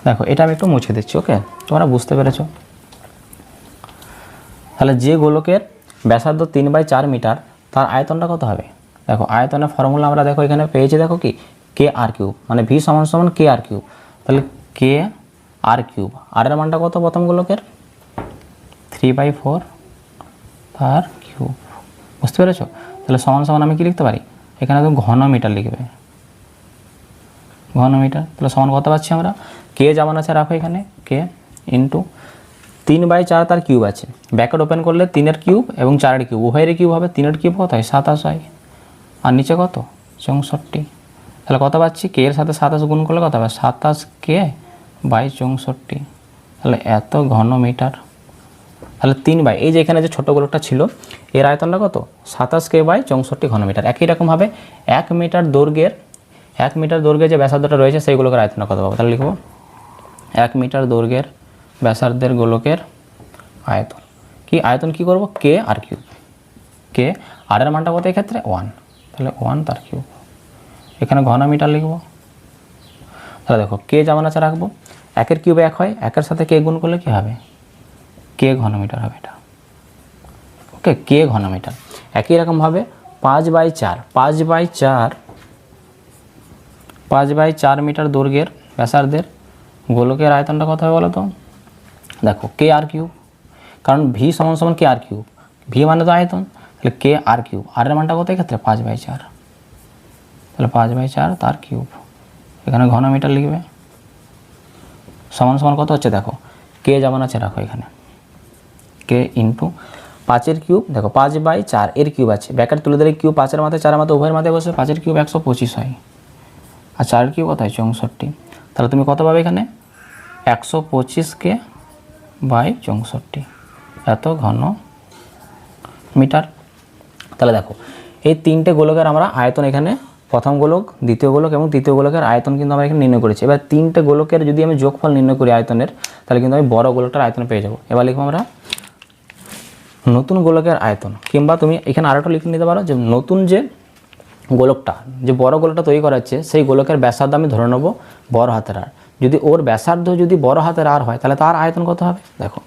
A: দেখো এটা আমি একটু মুছে দিচ্ছি, ওকে, তোমরা বুঝতে পেরেছো? তাহলে যে গোলকের ব্যাসার্ধ 3/4 মিটার তার আয়তনটা কত হবে, দেখো আয়তনের ফর্মুলা আমরা দেখো এখানে পেয়েছি, দেখো কি কে r কিউব, মানে ভি সমান সমান কে r কিউব। তাহলে কে r কিউব, আর এর মানটা কত প্রথম গোলকের 3/4 তার কিউব। বুঝতে পেরেছো? তাহলে সমান সমান আমি কি লিখতে পারি, এখানে তো ঘন মিটার লিখবে, ঘন মিটার। তাহলে সমান কত পাচ্ছি আমরা, কে যেমন আছে রাখো এখানে কে ইন্টু 3/4 তার কিউব আছে, ব্র্যাকেট ওপেন করলে 3-এর কিউব এবং 4-এর কিউব উভয়ের কিউব হবে, 3-এর কিউব কত হয় 27 হয়, আর নিচে কত 64। তাহলে কত পাচ্ছি, কে এর সাথে 27 গুণ করলে কত হবে 27k/64। তাহলে এত ঘন মিটার। তাহলে 3 এই যে এখানে যে ছোটো গোলকটা ছিল এর আয়তনটা কত 27k/64 ঘন মিটার। একই রকমভাবে 1 মিটার দৈর্ঘ্যে যে ব্যাসার্ধটা রয়েছে সেই গোলকের আয়তনটা কত পাবো, তাহলে লিখবো 1 মিটার দৈর্ঘ্যের ব্যাসার্ধের গোলকের আয়তন। কি আয়তন কি করব, কে আর কিউব, কে আর এর মানটা কত এক্ষেত্রে 1, তাহলে 1 তার কিউব। এখানে ঘনমিটার লিখব। তাহলে দেখো কে যেমন আছে রাখবো, 1 কিউবে 1 হয়, 1 সাথে কে গুণ করলে কি হবে, কে ঘনমিটার হবে এটা। ওকে, কে ঘনমিটার। একই রকমভাবে 5/4 5/4 মিটার দৈর্ঘ্যের ব্যাসার্ধের গোলকের আয়তনটা কত হবে বলো তো। দেখো কে আর কিউব, কারণ ভি সমান সমান কে আর কিউব, ভি মানে তো আয়তন, তাহলে কে আর কিউব, আর এর মানটা কত এক্ষেত্রে 5/4, তাহলে 5/4 তার কিউব। এখানে ঘনমিটার লিখবে, সমান সমান কত হচ্ছে দেখো, কে যেমন আছে রাখো এখানে, কে ইন্টু 5 কিউব, দেখো 5/4 এর কিউব আছে, ব্যাকেট তুলে দিলে কিউব 5 মাথায় 4 মাথায় উভয়ের মাথায় বসে, 5 কিউব 125 হয়, আর 4 কিউব কত হয় 64। তাহলে তুমি কত পাবে এখানে 125 বাই 64, এত ঘন মিটার। তাহলে দেখো এই 3টে গোলকের আমরা আয়তন এখানে প্রথম গোলক, দ্বিতীয় গোলক এবং তৃতীয় গোলকের আয়তন কিন্তু আমরা এখানে নির্ণয় করেছি। এবার 3টে গোলকের যদি আমি যোগফল নির্ণয় করি আয়তনের, তাহলে কিন্তু আমি বড় গোলকটার আয়তন পেয়ে যাব। এবার লিখবো আমরা নতুন গোলকের আয়তন, কিংবা তুমি এখানে আরেকটা লিখে নিতে পারো যে নতুন যে গোলকটা, যে বড় গোলকটা তৈরি করা হচ্ছে সেই গোলকের ব্যাসার্ধ আমি ধরে নেব বড় হাতের আর। যদি ওর ব্যাসার্ধ যদি বড় হাতের আর হয় তাহলে তার আয়তন কত হবে। দেখো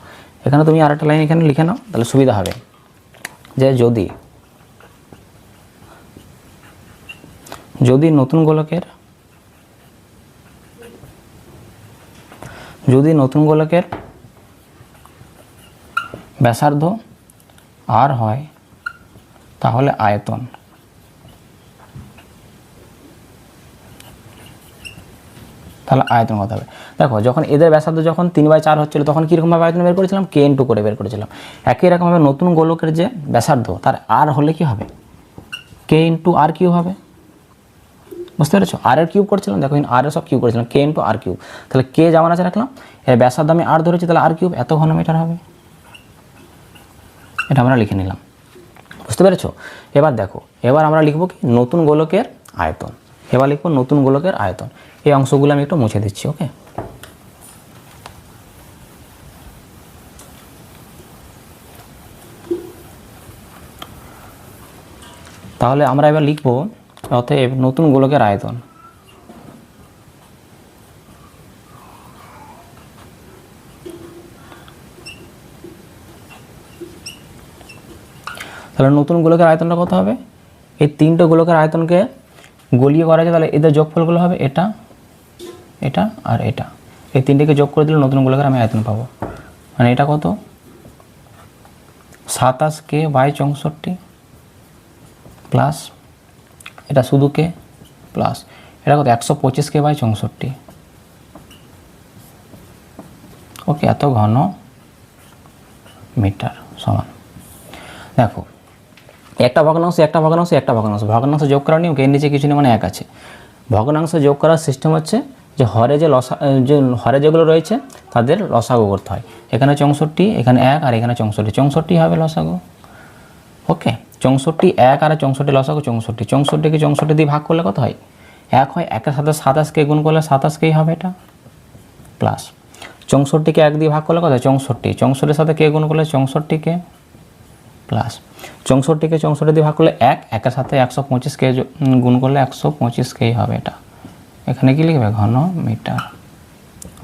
A: এখানে তুমি আরেকটা লাইন এখানে লিখে নাও, তাহলে সুবিধা হবে যে যদি নতুন গোলকের ব্যাসার্ধ আর হয় তাহলে আয়তন, কত হবে। দেখো যখন এদের ব্যাসার্ধ যখন 3/4 হচ্ছিল তখন কীরকমভাবে আয়তন বের করেছিলাম, কে ইন্টু করে বের করেছিলাম। একই রকমভাবে নতুন গোলকের যে ব্যাসার্ধ তার আর হলে কি হবে, কে ইন্টু আর কিউব হবে। বুঝতে পেরেছো, আর এর কিউব করছিলাম, দেখো আর এর সব কিউব করেছিলাম, কে ইন্টু আর কিউব। তাহলে কে যেমন আছে রাখলাম, এর ব্যাসার্ধ আমি আর ধরেছি, তাহলে আর কিউব এত ঘনমিটার হবে। এটা আমরা লিখে নিলাম। বুঝতে পেরেছো। এবার দেখো, এবার আমরা লিখব কি নতুন গোলকের আয়তন। এবার লিখব নতুন গোলকের আয়তন। এই অংশগুলো আমি একটু মুছে দিচ্ছি। ওকে, তাহলে আমরা এবার লিখব অতএব নতুন গোলকের আয়তন। তাহলে নতুন গোলকের আয়তনটা কত হবে, এই 3টে গোলকের আয়তনকে গলিয়ে করা যায়, তাহলে এদের যোগফলগুলো হবে এটা, এটা আর এটা। এই 3টেকে যোগ করে দিলে নতুন গোলকের আমি আয়তন পাবো। মানে এটা কত 27K/64 প্লাস এটা শুধু কে প্লাস এটা কত 125K/64। ওকে, এত ঘন মিটার সমান। দেখো একটা ভগ্নাংশ ভগ্নাংশ যোগ করার নিয়ম এর নিচে কিছু নেই, মানে 1 আছে। ভগ্নাংশ যোগ করার সিস্টেম হচ্ছে যে হরে যেগুলো রয়েছে তাদের লসাগু করতে হয়। এখানে 64, এখানে 1 আর এখানে 64 হবে লসাগু। ওকে, 64 1 আর 64 লসাগু 64কে 64 দিয়ে ভাগ করলে কত হয় 1 হয়। 1 এর সাথে 27কে গুণ করলে 27কেই হবে এটা, প্লাস 64কে 1 দিয়ে ভাগ করলে কত হয় 64 এর সাথে কে গুণ করলে 64কে, প্লাস 64কে 64 দিয়ে ভাগ করলে 1 এর সাথে 125কে গুণ করলে 125কেই হবে এটা। এখানে কি লিখবে ঘন মিটার।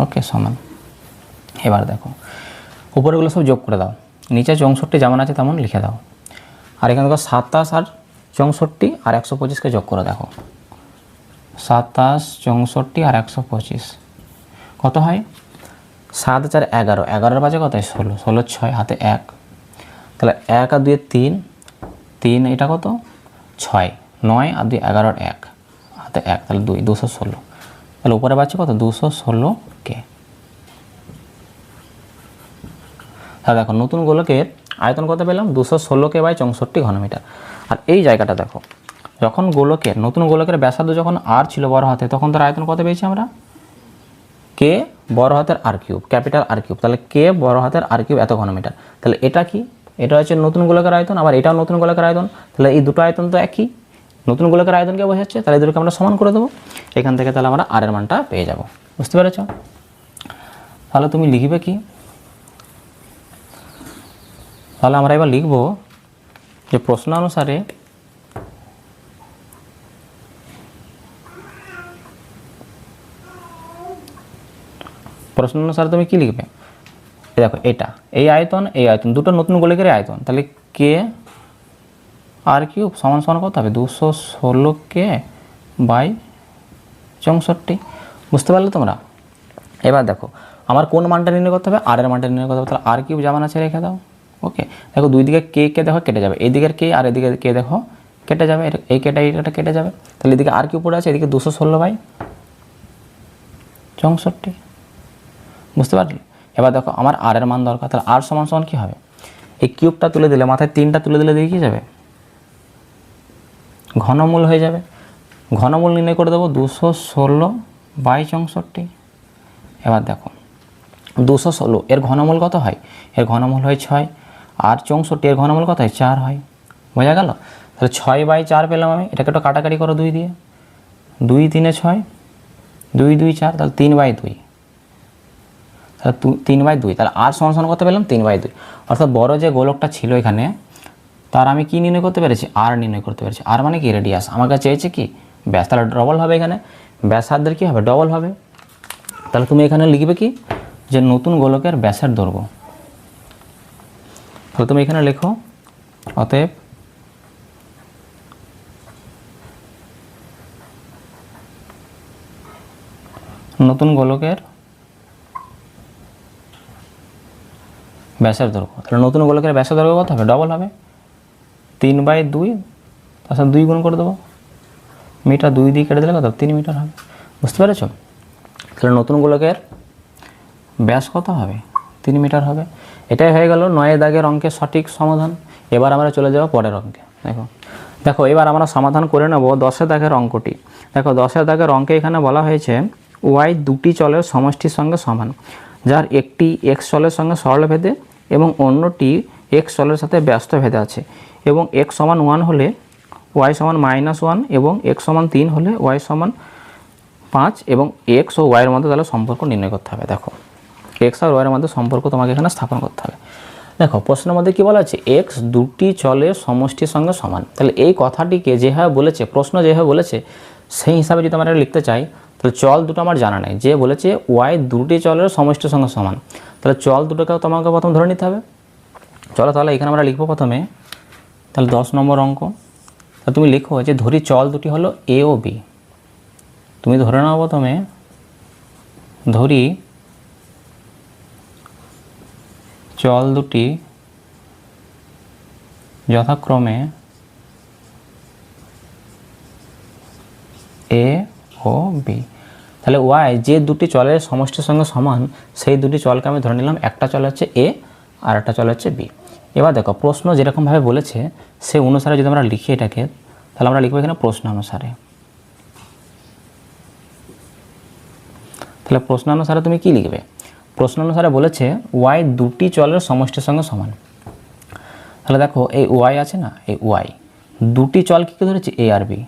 A: ওকে, সমান। এবার দেখো উপরেগুলো সব যোগ করে দাও, নিচে 64 যেমন আছে তেমন লিখে দাও। আর এখানে দেখো 27 আর 64 আর 125কে যোগ করে দেখো, 27 64 আর 125 কত হয় 7 4 11, 11 বাজে কত 16, 16 6 হাতে 1, তাহলে 1 আর 2 3, 3 এটা কত 6, 9 আর 2 11 আর 1 হাতে 1, তাহলে 2 216। তাহলে উপরে পাচ্ছি কত 216K। তাহলে দেখো নতুন গোলকের আয়তন কত পেলাম 216K/64 ঘনমিটার। আর এই জায়গাটা দেখো, যখন নতুন গোলকের ব্যাসার্ধ যখন আর ছিল বড় হাতে, তখন তার আয়তন কত পেয়েছি আমরা কে বড় হাতের আর কিউব, ক্যাপিটাল আর কিউব। তাহলে কে বড় হাতের আর কিউব এত ঘনমিটার। তাহলে এটা কি, এটা হচ্ছে নতুন গোলকের আয়তন, আবার এটাও নতুন গোলকের আয়তন। তাহলে এই দুটো আয়তন তো একই, নতুন গোলকের আয়তনকে বোঝাচ্ছে। তাহলে এদেরকে আমরা সমান করে দেবো এখান থেকে, তাহলে আমরা আর এর মানটা পেয়ে যাব। বুঝতে পেরেছ। তাহলে তুমি লিখবে কি তাহলে আমরা এবার লিখব যে প্রশ্ন অনুসারে তুমি কি লিখবে? দেখো এটা এই আয়তন দুটো নতুন গোলকের আয়তন, তাহলে কে আর কিউব সমান সমান কত হবে? 216 বাই 64। বুঝতে পারলে তোমরা? এবার দেখো আমার কোন মানটা নির্ণয় করতে হবে? আর এর মানটা নির্ণয় করতে হবে। তাহলে আর কিউব যেমন আছে রেখে দাও। ওকে, দেখো দুই দিকে কে দেখো কেটে যাবে, এদিকের কে আর এদিকে কে দেখো কেটে যাবে, এই কেটে এইটা কেটে যাবে। তাহলে এদিকে আর কিউব পড়ে আছে, এদিকে 216 বাই 64। বুঝতে পারলে? এবার দেখো আমার আর এর মান দরকার, তাহলে আর সমান সমান কী হবে? এই কিউবটা তুলে দিলে, মাথায় 3টা তুলে দিলে দিয়ে কী যাবে? ঘনমূল হয়ে যাবে। ঘনমূল নির্ণয় করে দেবো 216 বাই 64। এবার দেখো 216 এর ঘনমূল কত হয়? এর ঘনমূল হয় 6, আর 64 এর ঘনমূল কত হয়? 4 হয়। বোঝা গেল? তাহলে 6 বাই 4 পেলাম আমি। এটাকে একটু কাটাকাটি করো 2 দিয়ে, 2 3 6, 2 2 4, তাহলে 3 বাই 2, তাহলে 3 বাই 2। তাহলে আর সমান সমান কত পেলাম? 3 বাই 2। অর্থাৎ বড় যে গোলকটা ছিল এখানে, তার আমি কি নির্ণয় করতে পেরেছি? আর নির্ণয় করতে পেরেছি। আর মানে কি? রেডিয়াস। আমার কাছে চেয়েছে কি? ব্যাস। তাহলে ডবল হবে এখানে, ব্যাসার্ধের কী হবে? ডবল হবে। তাহলে তুমি এখানে লিখবে কি? যে নতুন গোলকের ব্যাসের দৈর্ঘ্য। তাহলে তুমি এখানে লেখো অতএব নতুন গোলকের ব্যাসের দৈর্ঘ্য। তাহলে নতুন গোলকের ব্যাসের দৈর্ঘ্য কত হবে? ডবল হবে। 3 বাই 2, তার সাথে 2 গুণ করে দেবো। মিটার 2 দিয়ে কেটে দিলে কত? 3 মিটার হবে। বুঝতে পেরেছ? তাহলে নতুন গোলকের ব্যাস কত হবে? 3 মিটার হবে। এটাই হয়ে গেল 9 দাগের অঙ্কের সঠিক সমাধান। এবার আমরা চলে যাব পরের অঙ্কে। দেখো এবার আমরা সমাধান করে নেব 10 দাগের অঙ্কটি। দেখো 10 দাগের অঙ্কে এখানে বলা হয়েছে ওয়াই দুটি চলের সমষ্টির সঙ্গে সমান, যার একটি এক্স চলের সঙ্গে সরলভেদে এবং অন্যটি এক্স চলের সাথে ব্যস্ত ভেদে আছে, এবং এক্স সমান 1 হলে ওয়াই সমান -1 এবং এক্স সমান 3 হলে ওয়াই সমান 5, এবং এক্স ও ওয়াইয়ের মধ্যে তাহলে সম্পর্ক নির্ণয় করতে হবে। দেখো এক্স আর ওয়াইয়ের মধ্যে সম্পর্ক তোমাকে এখানে স্থাপন করতে হবে। দেখো প্রশ্নের মধ্যে কী বলা আছে? এক্স দুটি চলের সমষ্টির সঙ্গে সমান। তাহলে এই কথাটিকে যেভাবে বলেছে, প্রশ্ন যেভাবে বলেছে, সেই হিসাবে যদি আমরা লিখতে চাই, তাহলে চল দুটো আমার জানা নেই। যে বলেছে ওয়াই দুটি চলের সমষ্টির সঙ্গে সমান, তাহলে চল দুটোকেও তোমাকে প্রথম ধরে নিতে হবে। চলো তাহলে এখানে আমরা লিখবো প্রথমে, তাহলে 10 নম্বর অঙ্ক। তাহলে তুমি লিখো যে ধরি চল দুটি হলো এ ও বি। তুমি ধরে নাও প্রথমে, ধরি চল দুটি যথাক্রমে এ ও বি। তাহলে ওয়াই যে দুটি চলের সমষ্টির সঙ্গে সমান, সেই দুটি চলকে আমি ধরে নিলাম। একটা চল হচ্ছে এ আর একটা চল হচ্ছে বি। এবার দেখো প্রশ্ন যেরকমভাবে বলেছে সে অনুসারে যদি আমরা লিখি এটাকে, তাহলে আমরা লিখবো এখানে প্রশ্ন অনুসারে। তাহলে প্রশ্ন অনুসারে তুমি কি লিখবে? প্রশ্ন অনুসারে বলেছে ওয়াই দুটি চলের সমষ্টির সঙ্গে সমান। তাহলে দেখো এই ওয়াই আছে না, এই ওয়াই দুটি চল কী কী ধরেছে? এ আর বি।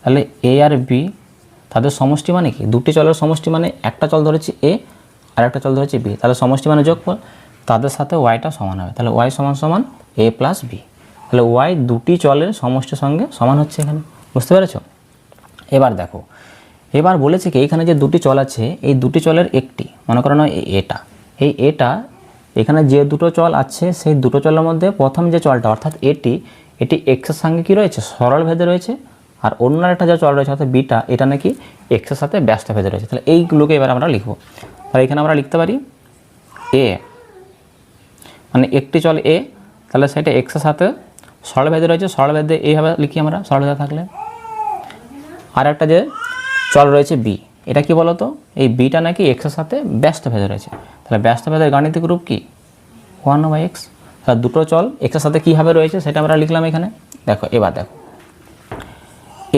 A: তাহলে এ আর বি তাদের সমষ্টি মানে কি? দুটি চলের সমষ্টি মানে একটা চল ধরেছি এ আর একটা চল ধরেছি বি, তাহলে সমষ্টি মানে যোগফল, তাদের সাথে ওয়াইটা সমান হবে। তাহলে ওয়াই সমান সমান এ প্লাস বি। তাহলে ওয়াই দুটি চলের সমষ্টির সঙ্গে সমান হচ্ছে এখানে। বুঝতে পেরেছ? এবার দেখো এবার বলেছে কি এইখানে যে দুটি চল আছে, এই দুটি চলের একটি, মনে করো না এটা, এই এটা এখানে যে দুটো চল আছে সেই দুটো চলের মধ্যে প্রথম যে চলটা অর্থাৎ এটি এক্সের সঙ্গে কী রয়েছে? সরল ভেদে রয়েছে। আর অন্য একটা যা চল রয়েছে অর্থাৎ বিটা, এটা নাকি এক্সের সাথে ব্যস্ত ভেদে রয়েছে। তাহলে এইগুলোকে এবার আমরা লিখবো। তাহলে এখানে আমরা লিখতে পারি এ মানে একটি চল এ, তাহলে সেটা এক্সের সাথে সরল ভেদে রয়েছে। সরল ভেদে এইভাবে লিখি আমরা, সরল ভেদে থাকলে। আর একটা যে চল রয়েছে বি, এটা কি বলতো? এই বিটা নাকি এক্সের সাথে ব্যস্ত ভেদে রয়েছে। তাহলে ব্যস্ত ভেদের গাণিতিক রূপ কি? 1/x। তাহলে দুটো চল এক্সের সাথে কীভাবে রয়েছে সেটা আমরা লিখলাম এখানে। দেখো এবার দেখো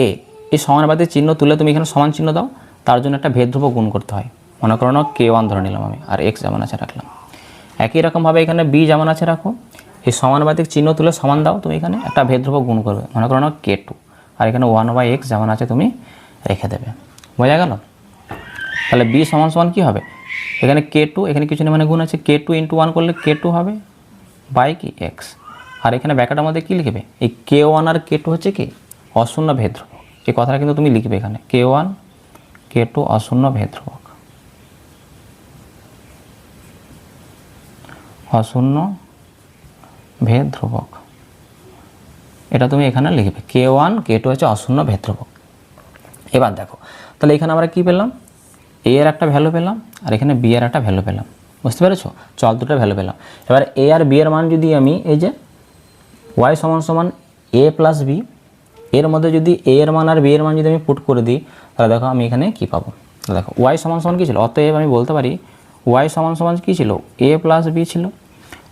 A: এ এই সমানুপাতিক চিহ্ন তুলে তুমি এখানে সমান চিহ্ন দাও, তার জন্য একটা ভেদধ্রুবক গুণ করতে হয়। মনে করো না K1 ধরে নিলাম আমি, আর এক্স যেমন আছে রাখলাম। একই রকমভাবে এখানে বি যেমন আছে রাখো, এই সমানুপাতিক চিহ্ন তুলে সমান দাও, তুমি এখানে একটা ভেদধ্রুবক গুণ করবে, মনে করো না K2, আর এখানে 1/x যেমন আছে তুমি রেখে দেবে। বোঝা গেল? তাহলে বি সমান সমান কী হবে? এখানে K2, এখানে কিছু না মানে গুণ আছে, K2 × 1 করলে K2 হবে বাই কি এক্স। আর এখানে ব্র্যাকেটের মধ্যে কী লিখবে, এই K1 আর K2 হচ্ছে কি অশূন্য ভেদ ধ্রুবক। এই কথাটা কিন্তু তুমি লিখবে এখানে, K1 K2 অশূন্য ভেদ ধ্রুবক, অশূন্য ভেদ ধ্রুবক, এটা তুমি এখানে লিখবে। K1 K2 হচ্ছে অশূন্য ভেদ ধ্রুবক। এবার দেখো তাহলে এখানে আমরা কী পেলাম, এ এর একটা ভ্যালু পেলাম আর এখানে বি এর একটা ভ্যালু পেলাম, বুঝতে পেরেছো? চল দুটো ভ্যালু পেলাম। এবার এ আর বি এর মান যদি আমি এই যে ওয়াই সমান সমান এ প্লাস বি, এর মধ্যে যদি এ এর মান আর বি এর মান যদি আমি পুট করে দিই, তাহলে দেখো আমি এখানে কী পাবো। তাহলে দেখো ওয়াই সমান সমান কী ছিল, অতএব আমি বলতে পারি ওয়াই সমান সমান কী ছিল, এ প্লাস বি ছিল।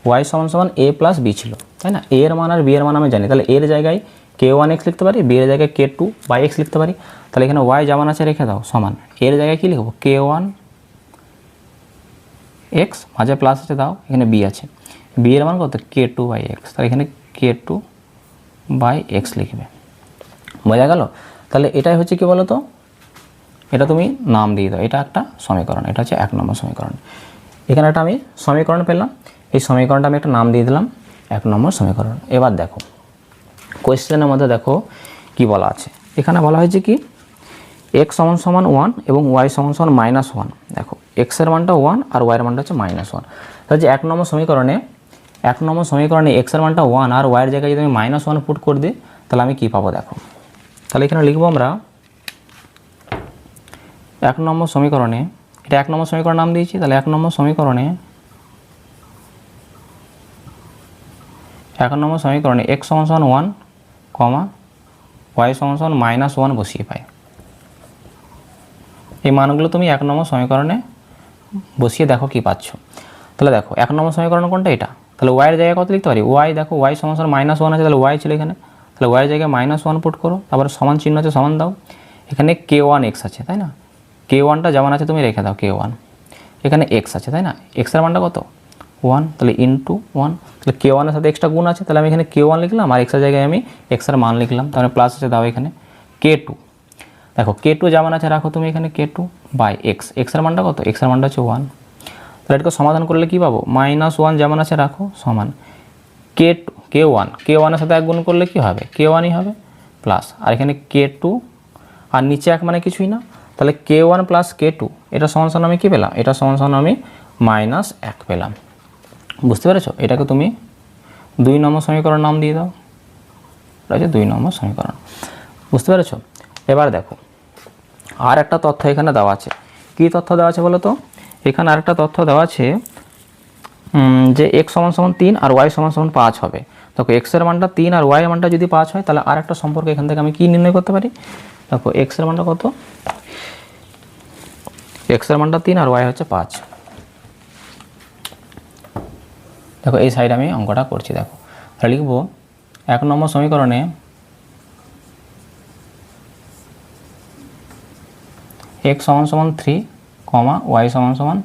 A: ওয়াই সমান সমান এ প্লাস বি ছিল, তাই না? এ এর মান আর বি এর মান আমি জানি, তাহলে এর জায়গায় K1x লিখতে পারি, বি এর জায়গায় K2/x লিখতে পারি। তাহলে এখানে ওয়াই যেমন আছে রেখে দাও সমান, এর জায়গায় কী লিখবো, K1x, মাঝে প্লাস আছে দাও, এখানে বি আছে, বি এর মান কত K2/x, তাহলে এখানে K2/x লিখবে। বোঝা গেল? তাহলে এটাই হচ্ছে কি বলো তো, এটা তুমি নাম দিয়ে দাও, এটা একটা সমীকরণ, এটা হচ্ছে 1 নম্বর সমীকরণ। এখানে একটা আমি সমীকরণ পেলাম, এই সমীকরণটা আমি একটা নাম দিয়ে দিলাম 1 নম্বর সমীকরণ। এবার দেখো কোয়েশ্চেনের মধ্যে দেখো কি বলা আছে, এখানে বলা হয়েছে কি x সমান সমান 1 এবং y সমান সমান -1। দেখো x এর মানটা 1 আর y এর মানটা হচ্ছে -1। তাহলে যে 1 নম্বর সমীকরণে x এর মানটা 1 আর y এর জায়গায় যদি আমি -1 পুট করে দিই, তাহলে আমি কী পাবো দেখো। তাহলে এখানে লিখবো আমরা 1 নম্বর সমীকরণে, এটা 1 নম্বর সমীকরণ নাম দিয়েছি, তাহলে 1 নম্বর সমীকরণে x সমান সমান 1, y সমান সমান -1 বসিয়ে পাই। এই মানগুলো তুমি 1 নম্বর সমীকরণে বসিয়ে দেখো কি পাচ্ছ। তাহলে দেখো 1 নম্বর সমীকরণ কোনটা, এটা। তাহলে y এর জায়গায় কত লিখতে পারি, y দেখো y সমান সমান -1 আছে, তাহলে y ছিল এখানে, তাহলে y এর জায়গায় -1 পুট করো, তারপরে সমান চিহ্ন আছে সমান দাও, এখানে K1x আছে, তাই না? K1টা যেমন আছে তুমি রেখে দাও K1, এখানে x আছে, তাই না? x এর মানটা কত 1, তাহলে ইন্টু 1, তাহলে K1 এর সাথে এক্সট্রা গুণ আছে, তাহলে আমি এখানে K1 লিখলাম আর x এর জায়গায় আমি x এর মান লিখলাম, তাহলে প্লাস আছে দাও এখানে K2। দেখো K2 যেমন আছে রাখো তুমি এখানে K2/x, x এর মানটা কত, x এর মানটা হচ্ছে 1, তাহলে এটাকে সমাধান করলে কী পাবো, -1 যেমন আছে রাখো সমান K1 এর সাথে 1 গুণ করলে কী হবে, K1ই হবে, প্লাস আর এখানে K2 আর নিচে 1 মানে কিছুই না, তাহলে K1 প্লাস K2 এটা সমান সমান আমি কী পেলাম, এটা সমান সমান আমি -1 পেলাম। বুঝতে পেরেছো? এটাকে তুমি 2 নম্বর সমীকরণ নাম দিয়ে দাও, এটা হচ্ছে 2 নম্বর সমীকরণ। বুঝতে পেরেছো? এবার দেখো আর একটা তথ্য এখানে দেওয়া আছে, কী তথ্য দেওয়া আছে বলো তো, এখানে আরেকটা তথ্য দেওয়া আছে যে x সমান সমান 3 আর y সমান সমান 5 হবে। দেখো x এর মানটা 3 আর y এর মানটা যদি 5 হয়, তাহলে আর একটা সম্পর্ক এখান থেকে আমি কী নির্ণয় করতে পারি, দেখো x এর মানটা কত, x এর মানটা 3 আর y হচ্ছে 5। দেখো এই সাইডে আমি অঙ্কটা করছি, দেখো তাহলে লিখবো 1 নম্বর সমীকরণে x সমান সমান 3, y সমান সমান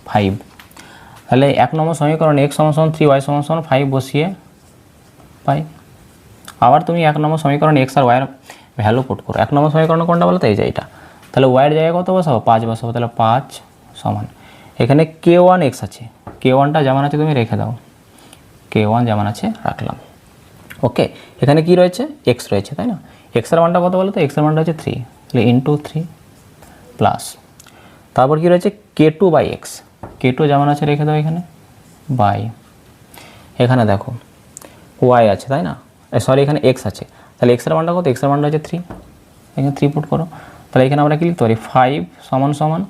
A: 5। তাহলে 1 নম্বর সমীকরণে x সমান সমান 3, y সমান সমান 5 বসিয়ে পাই। আবার তুমি 1 নম্বর সমীকরণে x আর y এর ভ্যালু পুট করো। 1 নম্বর সমীকরণে কোনটা বলো তো, এই যে এটা। তাহলে y এর জায়গায় কত বসাবো, 5 বসাবো, তাহলে 5 সমান এখানে K1x আছে, K1টা যেমন আছে তুমি রেখে দাও, K1 যেমন আছে রাখলাম। ওকে, এখানে কি রয়েছে, x রয়েছে, তাই না? x এর মানটা কত বলো তো, x এর মানটা হচ্ছে 3, তাহলে ইন্টু 3 প্লাস তারপর কি রয়েছে K2/x, K2 যেমন আছে রেখে দাও এখানে, বাই এখানে দেখো y আছে, তাই না? সরি এখানে x আছে, তাহলে x এর মানটা কত, x এর মানটা হচ্ছে 3, এখানে 3 পুট করো, তাহলে এখানে আমরা কি লিখতে পারি 5 সমান সমান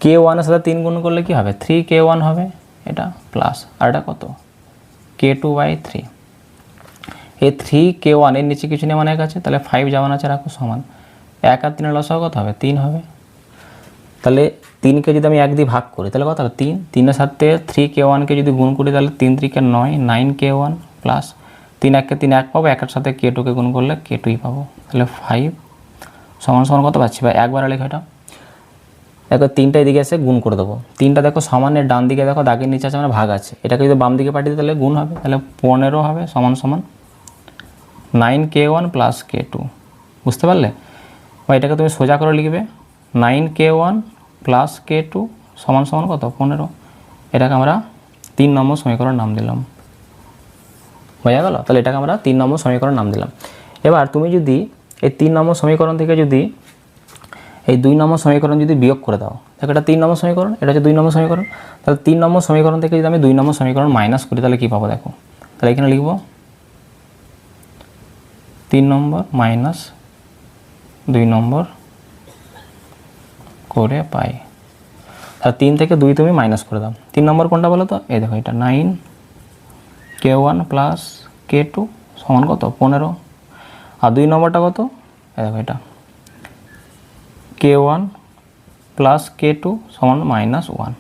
A: K1 এর সাথে 3 গুণ করলে কি হবে, 3K1 হবে, এটা প্লাস আর এটা কত K2/3, এই 3K1 এর নিচে কিছু নেই মানে 1 আছে, তাহলে 5 যেমন আছে রাখো সমান 1 আর 3 লসাগু কত হবে, 3 হবে। তাহলে 3কে যদি আমি 1 দিয়ে ভাগ করি তাহলে কত হবে, 3, 3 এর সাথে 3K1কে যদি গুণ করি তাহলে 3 3 9, 9K1 প্লাস 3 1কে 3 1 পাবো, 1 এর সাথে K2কে গুণ করলে K2ই পাবো, তাহলে 5 সমান সমান কত পাচ্ছি, বা একবার লেখা এটা দেখো 3টা এদিকে এসে গুণ করে দেবো, 3টা দেখো সমানের ডান দিকে দেখো দাগের নিচে আছে মানে ভাগ আছে, এটাকে যদি বাম দিকে পাঠিয়ে দিই তাহলে গুণ হবে, তাহলে 15 হবে সমান সমান 9K1 প্লাস K2। বুঝতে পারলে? বা এটাকে তুমি সোজা করে লিখবে 9K1 প্লাস K2 সমান সমান কত 15, এটাকে আমরা 3 নম্বর সমীকরণ নাম দিলাম। বোঝা গেল? তাহলে এটাকে আমরা 3 নম্বর সমীকরণ নাম দিলাম। এবার তুমি যদি এই 3 নম্বর সমীকরণ থেকে যদি এই 2 নম্বর সমীকরণ যদি বিয়োগ করে দাও, দেখো এটা 3 নম্বর সমীকরণ, এটা হচ্ছে 2 নম্বর সমীকরণ, তাহলে 3 নম্বর সমীকরণ থেকে যদি আমি 2 নম্বর সমীকরণ মাইনাস করি তাহলে কী পাবো দেখো। তাহলে এখানে লিখব 3 নম্বর মাইনাস 2 নম্বর করে পাই। তাহলে 3 থেকে 2 তুমি মাইনাস করে দাও। 3 নম্বর কোনটা বলো তো? এই দেখো এটা 9k1 প্লাস k2 সমান কত? 15। আর 2 নম্বরটা কত? এই দেখো এটা k1 প্লাস k2 সমান -1।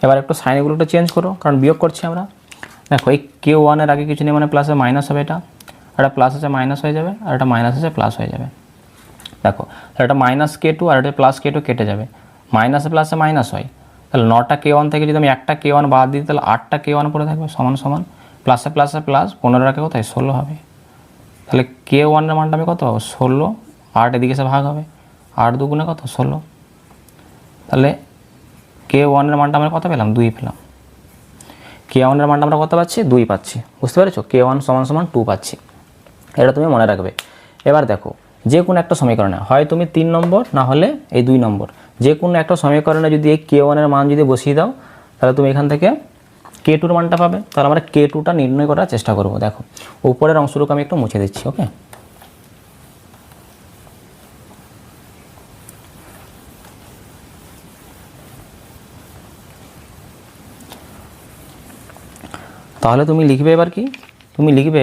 A: এবার একটু সাইনগুলোটা চেঞ্জ করো, কারণ বিয়োগ করছি আমরা। দেখো এই k1 এর আগে কিছু নেই, মানে প্লাসে মাইনাস হবে, এটা প্লাস আছে মাইনাস হয়ে যাবে, আর এটা মাইনাস আছে প্লাস হয়ে যাবে। দেখো তাহলে এটা -k2 আর এটা +k2 কেটে যাবে, মাইনাসে প্লাসে মাইনাস হয়। তাহলে 9টা k1 থেকে যদি আমি একটা k1 বাদ দিই তাহলে 8টা k1 পড়ে থাকবে, সমান সমান প্লাসে প্লাসে প্লাস, 15 রাখে কোথায় 16 হবে। তাহলে k1 এর মানটা আমি কত? 16, 8 এদিকে এসে ভাগ হবে, 8 দুগুণে কত? 16। তাহলে k1 এর মানটা আমরা কত পেলাম? 2 পেলাম। k1 এর মানটা আমরা কত পাচ্ছি? 2 পাচ্ছি। বুঝতে পেরেছো? k1 সমান 2 পাচ্ছি। এটা তুমি মনে রাখবে। এবার দেখো যে কোনো একটা সমীকরণে হয় তুমি 3 নম্বর না হলে এই 2 নম্বর, যে কোনো একটা সমীকরণে যদি এই k1 এর মান যদি বসিয়ে দাও তাহলে তুমি এখান থেকে k2 এর মানটা পাবে। তাহলে আমরা k2টা নির্ণয় করার চেষ্টা করব। দেখো উপরের অংশটুকু আমি একটু মুছে দিচ্ছি, ওকে? তাহলে তুমি লিখবে এবার কি? তুমি লিখবে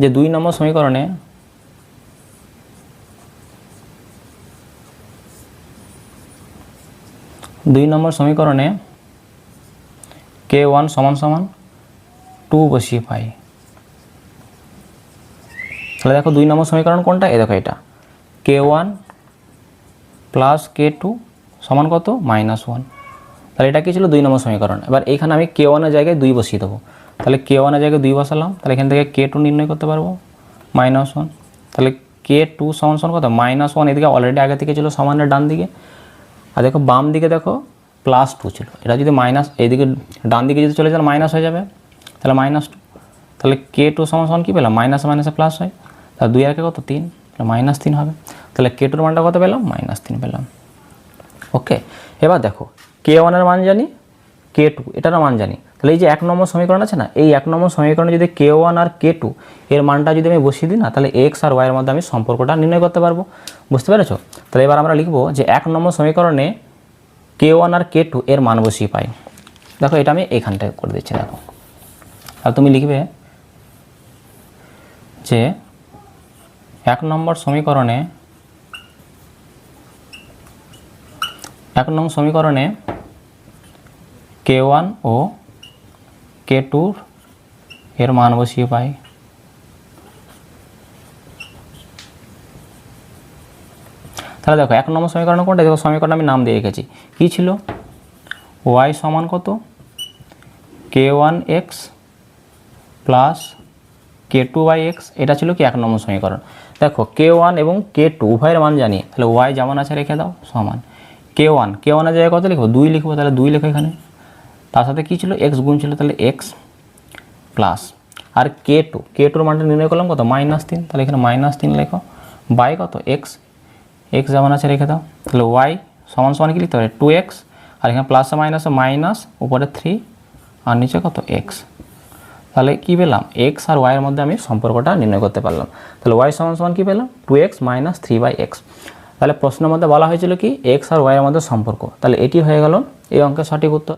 A: যে 2 নম্বর সমীকরণে k1 সমান 2 বসিয়ে পাই। তাহলে দেখো 2 নম্বর সমীকরণ কোনটা? এই দেখো এটা k1 প্লাস k2 সমান কত? -1। তাহলে এটা কি ছিল? 2 নম্বর সমীকরণ। এবার এইখানে আমি k1 এর জায়গায় 2 বসিয়ে দেবো। তাহলে k1 এর জায়গায় 2 বসালাম, তাহলে এখান থেকে k2 নির্ণয় করতে পারবো, -1। তাহলে k2 সমান কত? -1। এদিকে অলরেডি আগে থেকে ছিল সমানের ডান দিকে, আর দেখো বাম দিকে দেখো +2 ছিল। এটা যদি মাইনাস এইদিকে ডান দিকে যদি চলে যায় মাইনাস হয়ে যাবে, তাহলে -2। তাহলে k2 সমান কী পেলাম? মাইনাসে মাইনাসে প্লাস হয়, তাহলে 2 আর কত? 3, তাহলে -3 হবে। তাহলে k2 এর মানটা কত পেলাম? -3 পেলাম। ওকে, এবার দেখো k1 এর মান জানি, k2 এটারও মান জানি। তাহলে এই যে 1 নম্বর সমীকরণ আছে না, এই 1 নম্বর সমীকরণে যদি k1 আর k2 এর মানটা যদি আমি বসিয়ে দিই না, তাহলে x আর y এর মধ্যে আমি সম্পর্কটা নির্ণয় করতে পারবো। বুঝতে পেরেছো? তাহলে এবার আমরা লিখবো যে 1 নম্বর সমীকরণে k1 আর k2 এর মান বসিয়ে পাই। দেখো এটা আমি এইখানটায় করে দিচ্ছি। দেখো আর তুমি লিখবে যে 1 নম্বর সমীকরণে k1 ও k2 এর মান বসিয়ে পাই। তাহলে দেখো 1 নম্বর সমীকরণ কোনটা? দেখো সমীকরণ আমি নাম দিয়ে রেখেছি, কী ছিল? y সমান কত? k1x plus k2/x। এটা ছিল কি 1 নম্বর সমীকরণ। দেখো k1 এবং k2 উভয়ের মান জানি, তাহলে y যেমন আছে রেখে দাও, সমান k1 এর জায়গায় কত লিখবো? 2 লিখবো, তাহলে 2 লেখো এখানে। তার সাথে কী ছিল? x গুণ ছিল, তাহলে x প্লাস, আর k2 মানটা নির্ণয় করলাম কত? -3। তাহলে এখানে -3 লেখো, বাই কত? x যেমন আছে রেখে দাও। তাহলে y সমান কি লিখতে হবে? 2x, আর এখানে প্লাসে মাইনাসে মাইনাস, উপরে 3 আর নিচে কত? x। তাহলে কী পেলাম? x আর y এর মধ্যে আমি সম্পর্কটা নির্ণয় করতে পারলাম। তাহলে y সমান কী পেলাম? 2x - 3/x। তাহলে প্রশ্নের মধ্যে বলা হয়েছিল কি x আর y এর মধ্যে সম্পর্ক। তাহলে এটি হয়ে গেল এই অঙ্কের সঠিক উত্তর।